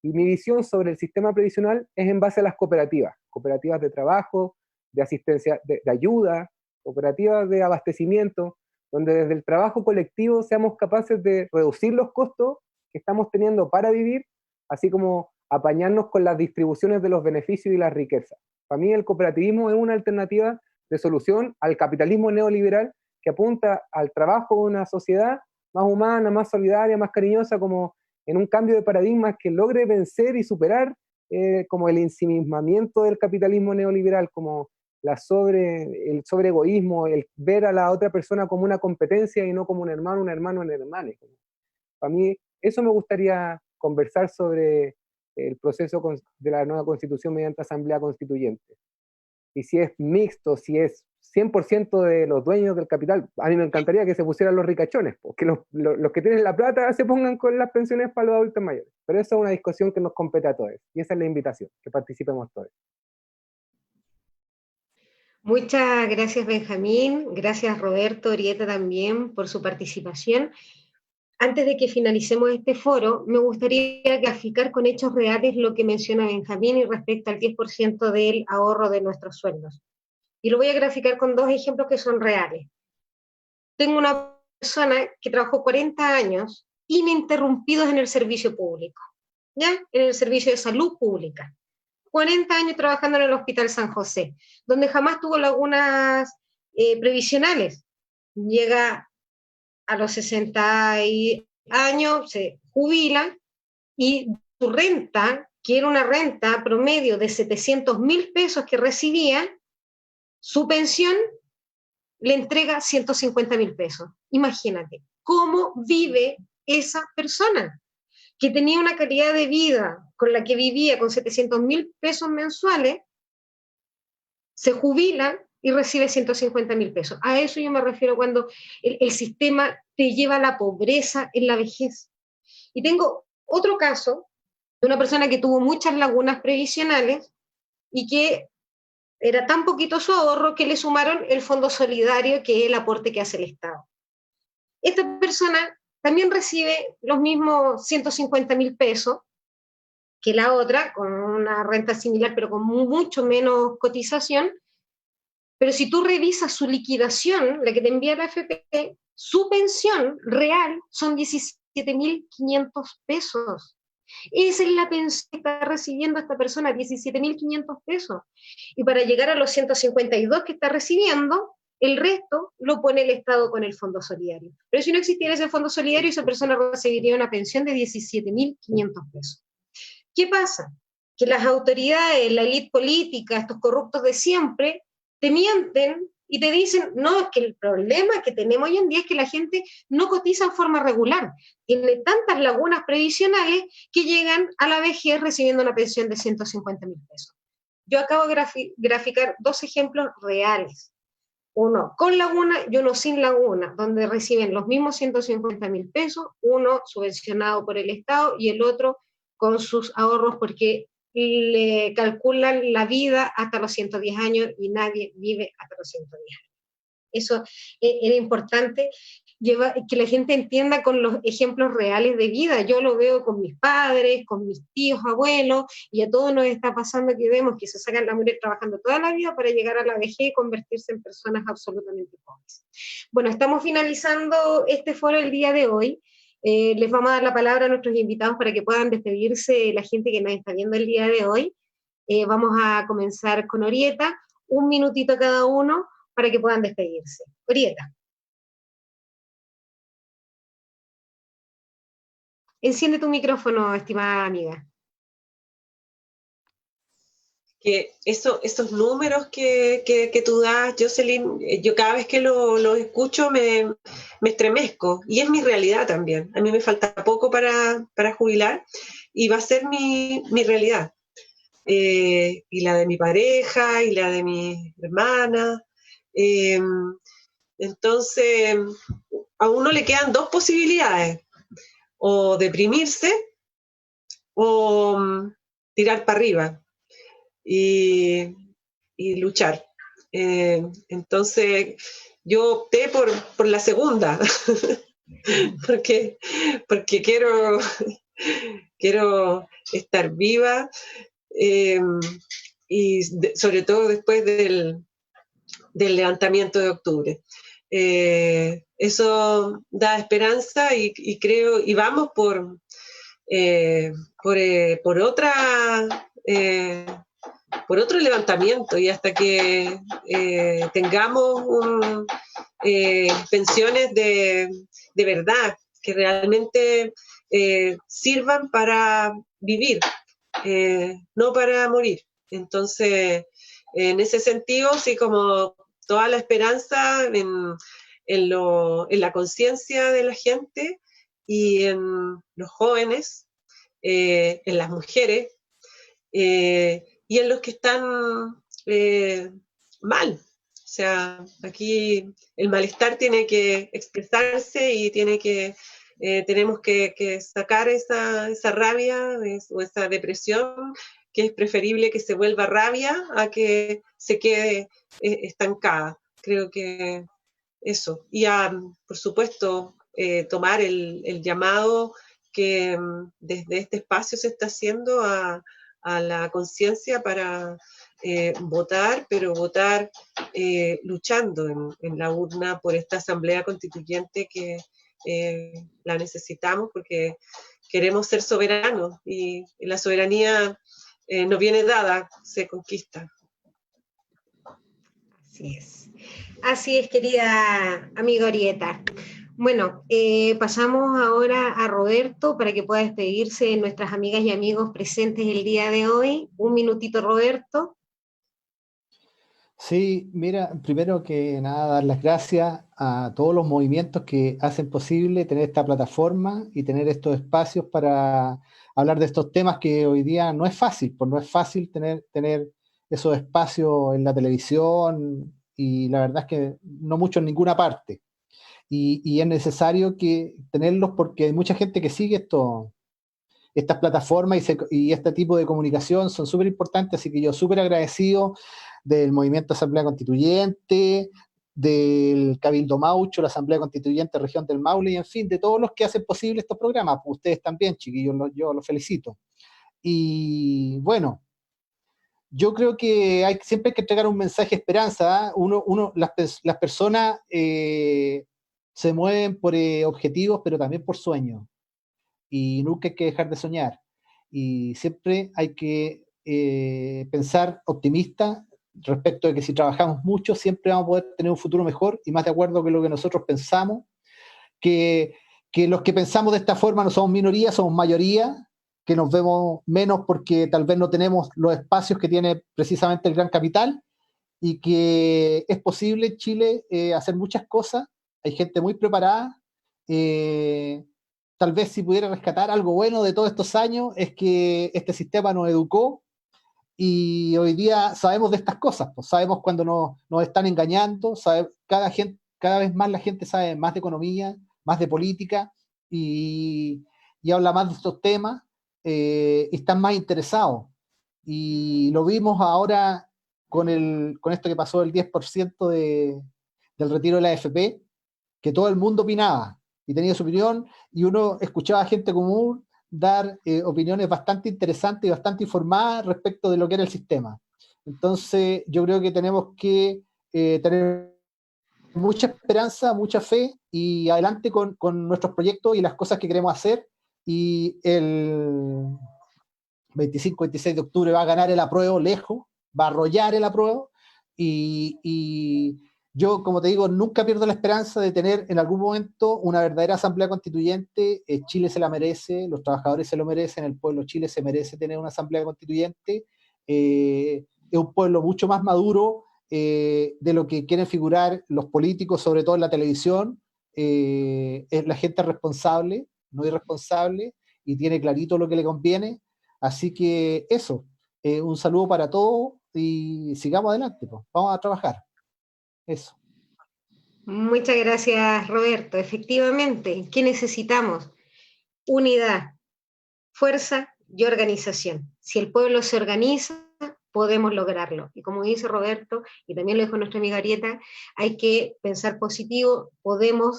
Y mi visión sobre el sistema previsional es en base a las cooperativas de trabajo, de asistencia, de ayuda, cooperativas de abastecimiento, donde desde el trabajo colectivo seamos capaces de reducir los costos que estamos teniendo para vivir, así como apañarnos con las distribuciones de los beneficios y las riquezas. Para mí el cooperativismo es una alternativa de solución al capitalismo neoliberal que apunta al trabajo de una sociedad más humana, más solidaria, más cariñosa, como en un cambio de paradigmas que logre vencer y superar como el ensimismamiento del capitalismo neoliberal, como el sobreegoísmo, el ver a la otra persona como una competencia y no como un hermano, un hermano. Para mí, eso me gustaría conversar sobre el proceso de la nueva constitución mediante asamblea constituyente. Y si es mixto, si es 100% de los dueños del capital. A mí me encantaría que se pusieran los ricachones, que los que tienen la plata se pongan con las pensiones para los adultos mayores. Pero eso es una discusión que nos compete a todos, y esa es la invitación, que participemos todos. Muchas gracias, Benjamín. Gracias, Roberto, Orieta también por su participación. Antes de que finalicemos este foro, me gustaría graficar con hechos reales lo que menciona Benjamín y respecto al 10% del ahorro de nuestros sueldos. Y lo voy a graficar con 2 ejemplos que son reales. Tengo una persona que trabajó 40 años ininterrumpidos en el servicio público, ¿ya? En el servicio de salud pública. 40 años trabajando en el Hospital San José, donde jamás tuvo lagunas previsionales. Llega a los 60 años, se jubila y su renta, que era una renta promedio de 700.000 pesos que recibía, su pensión le entrega 150.000 pesos. Imagínate, ¿cómo vive esa persona? Que tenía una calidad de vida con la que vivía con 700.000 pesos mensuales, se jubila y recibe 150.000 pesos. A eso yo me refiero cuando el sistema te lleva a la pobreza en la vejez. Y tengo otro caso de una persona que tuvo muchas lagunas previsionales y que era tan poquito su ahorro que le sumaron el fondo solidario, que es el aporte que hace el Estado. Esta persona también recibe los mismos 150.000 pesos que la otra, con una renta similar, pero con mucho menos cotización. Pero si tú revisas su liquidación, la que te envía la AFP, su pensión real son 17.500 pesos. Esa es la pensión que está recibiendo esta persona, 17.500 pesos. Y para llegar a los 152 que está recibiendo, el resto lo pone el Estado con el Fondo Solidario. Pero si no existiera ese Fondo Solidario, esa persona recibiría una pensión de 17.500 pesos. ¿Qué pasa? Que las autoridades, la élite política, estos corruptos de siempre, te mienten y te dicen, no, es que el problema que tenemos hoy en día es que la gente no cotiza en forma regular, tiene tantas lagunas previsionales que llegan a la vejez recibiendo una pensión de 150.000 pesos. Yo acabo de graficar 2 ejemplos reales, uno con laguna y uno sin laguna, donde reciben los mismos 150.000 pesos, uno subvencionado por el Estado y el otro con sus ahorros porque le calculan la vida hasta los 110 años y nadie vive hasta los 110 años. Eso era importante, que la gente entienda con los ejemplos reales de vida. Yo lo veo con mis padres, con mis tíos, abuelos, y a todos nos está pasando que vemos que se sacan la mujer trabajando toda la vida para llegar a la vejez y convertirse en personas absolutamente pobres. Bueno, estamos finalizando este foro el día de hoy. Les vamos a dar la palabra a nuestros invitados para que puedan despedirse la gente que nos está viendo el día de hoy. Vamos a comenzar con Orieta, 1 minutito cada uno para que puedan despedirse. Orieta. Enciende tu micrófono, estimada amiga. Que esos números que tú das, Jocelyn, yo cada vez que lo escucho me estremezco, y es mi realidad también. A mí me falta poco para jubilar, y va a ser mi realidad. Y la de mi pareja, y la de mi hermana. Entonces, a uno le quedan 2 posibilidades, o deprimirse, o tirar para arriba. Y luchar. Entonces yo opté por la segunda, porque quiero estar viva, y sobre todo después del levantamiento de octubre. Eso da esperanza, y creo, y vamos por otro levantamiento, y hasta que tengamos pensiones de verdad, que realmente sirvan para vivir, no para morir. Entonces, en ese sentido, sí, como toda la esperanza en la conciencia de la gente, y en los jóvenes, en las mujeres, y en los que están mal, sea, aquí el malestar tiene que expresarse y tenemos que sacar esa rabia o esa depresión, que es preferible que se vuelva rabia a que se quede estancada. Creo que eso. Y por supuesto, tomar el llamado que desde este espacio se está haciendo a la conciencia para votar, pero votar luchando en la urna por esta asamblea constituyente que la necesitamos porque queremos ser soberanos y la soberanía no viene dada, se conquista. Así es, querida amiga Orieta. Bueno, pasamos ahora a Roberto para que pueda despedirse de nuestras amigas y amigos presentes el día de hoy. Un minutito, Roberto. Sí, mira, primero que nada, dar las gracias a todos los movimientos que hacen posible tener esta plataforma y tener estos espacios para hablar de estos temas que hoy día no es fácil, pues no es fácil tener esos espacios en la televisión y la verdad es que no mucho en ninguna parte. Y es necesario tenerlos porque hay mucha gente que sigue estas plataformas y este tipo de comunicación son súper importantes, así que yo súper agradecido del Movimiento Asamblea Constituyente, del Cabildo Maucho, la Asamblea Constituyente Región del Maule, y en fin, de todos los que hacen posible estos programas. Pues ustedes también, chiquillos, yo los felicito. Y bueno, yo creo que siempre hay que entregar un mensaje de esperanza. Las personas se mueven por objetivos, pero también por sueños. Y nunca hay que dejar de soñar. Y siempre hay que pensar optimista respecto de que si trabajamos mucho, siempre vamos a poder tener un futuro mejor y más de acuerdo con lo que nosotros pensamos, que los que pensamos de esta forma no somos minoría, somos mayoría, que nos vemos menos porque tal vez no tenemos los espacios que tiene precisamente el gran capital y que es posible en Chile hacer muchas cosas. Hay gente muy preparada. Tal vez si pudiera rescatar algo bueno de todos estos años es que este sistema nos educó y hoy día sabemos de estas cosas, pues sabemos cuando nos están engañando, cada vez más la gente sabe más de economía, más de política y habla más de estos temas y están más interesados. Y lo vimos ahora con esto que pasó del 10% del retiro de la AFP, que todo el mundo opinaba y tenía su opinión, y uno escuchaba a gente común dar opiniones bastante interesantes y bastante informadas respecto de lo que era el sistema. Entonces, yo creo que tenemos que tener mucha esperanza, mucha fe, y adelante con nuestros proyectos y las cosas que queremos hacer, y el 25-26 de octubre va a ganar el apruebo lejos, va a arrollar el apruebo, y yo, como te digo, nunca pierdo la esperanza de tener en algún momento una verdadera asamblea constituyente. Chile se la merece, los trabajadores se lo merecen, el pueblo de Chile se merece tener una asamblea constituyente. Es un pueblo mucho más maduro de lo que quieren figurar los políticos, sobre todo en la televisión. Es la gente responsable, no irresponsable, y tiene clarito lo que le conviene. Así que eso, un saludo para todos y sigamos adelante, pues. Vamos a trabajar. Eso. Muchas gracias, Roberto. Efectivamente, ¿qué necesitamos? Unidad, fuerza y organización. Si el pueblo se organiza, podemos lograrlo. Y como dice Roberto, y también lo dijo nuestra amiga Arieta, hay que pensar positivo,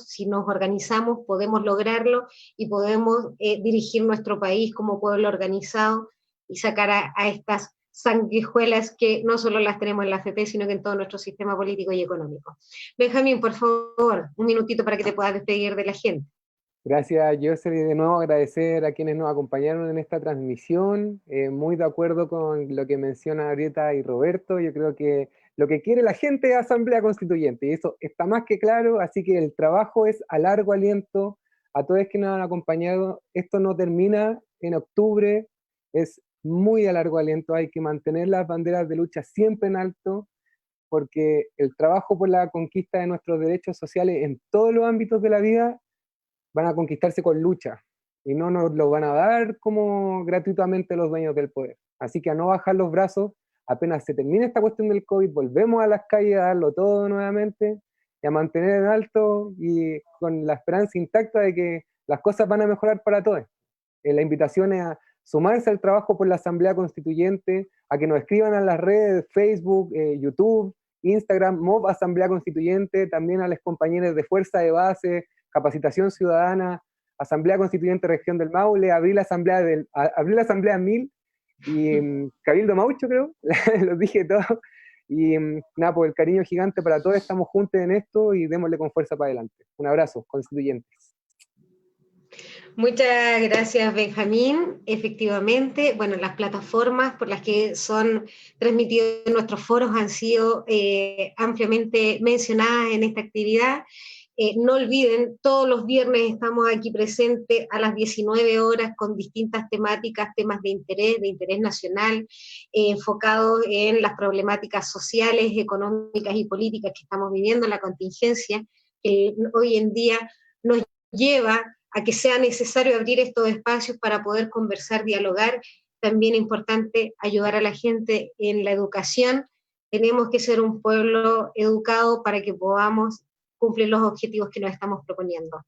si nos organizamos, podemos lograrlo y podemos dirigir nuestro país como pueblo organizado y sacar a estas sanguijuelas que no solo las tenemos en la AFP, sino que en todo nuestro sistema político y económico. Benjamín, por favor, un minutito para que te puedas despedir de la gente. Gracias, Jocelyn. De nuevo agradecer a quienes nos acompañaron en esta transmisión. Muy de acuerdo con lo que menciona Arieta y Roberto. Yo creo que lo que quiere la gente es asamblea constituyente, y eso está más que claro, así que el trabajo es a largo aliento. A todos que nos han acompañado, esto no termina en octubre, es muy a largo aliento, hay que mantener las banderas de lucha siempre en alto, porque el trabajo por la conquista de nuestros derechos sociales en todos los ámbitos de la vida van a conquistarse con lucha, y no nos lo van a dar como gratuitamente los dueños del poder. Así que a no bajar los brazos, apenas se termine esta cuestión del COVID, volvemos a las calles a darlo todo nuevamente y a mantener en alto y con la esperanza intacta de que las cosas van a mejorar para todos. La invitación es a sumarse al trabajo por la Asamblea Constituyente, a que nos escriban a las redes, Facebook, YouTube, Instagram, MOV Asamblea Constituyente, también a los compañeros de Fuerza de Base, Capacitación Ciudadana, Asamblea Constituyente Región del Maule, Abril Asamblea 1000 y Cabildo Maucho, creo, los dije todos. Y nada, pues el cariño gigante para todos, estamos juntos en esto y démosle con fuerza para adelante. Un abrazo, constituyentes. Muchas gracias, Benjamín. Efectivamente, bueno, las plataformas por las que son transmitidos nuestros foros han sido ampliamente mencionadas en esta actividad. No olviden, todos los viernes estamos aquí presentes a las 19 horas con distintas temáticas, temas de interés nacional, enfocados en las problemáticas sociales, económicas y políticas que estamos viviendo, la contingencia que hoy en día nos lleva a que sea necesario abrir estos espacios para poder conversar, dialogar. También es importante ayudar a la gente en la educación. Tenemos que ser un pueblo educado para que podamos cumplir los objetivos que nos estamos proponiendo.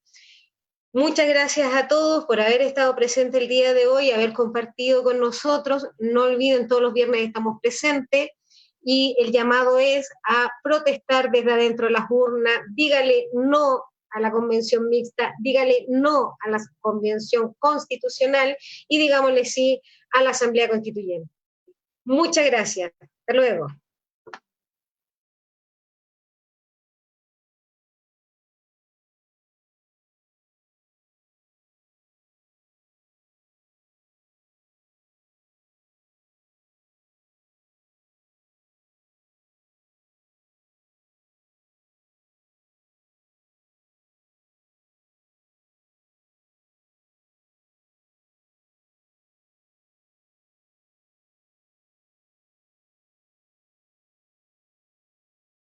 Muchas gracias a todos por haber estado presentes el día de hoy, haber compartido con nosotros. No olviden, todos los viernes estamos presentes y el llamado es a protestar desde adentro de las urnas. Dígale no a la convención mixta, dígale no a la convención constitucional y digámosle sí a la Asamblea Constituyente. Muchas gracias. Hasta luego.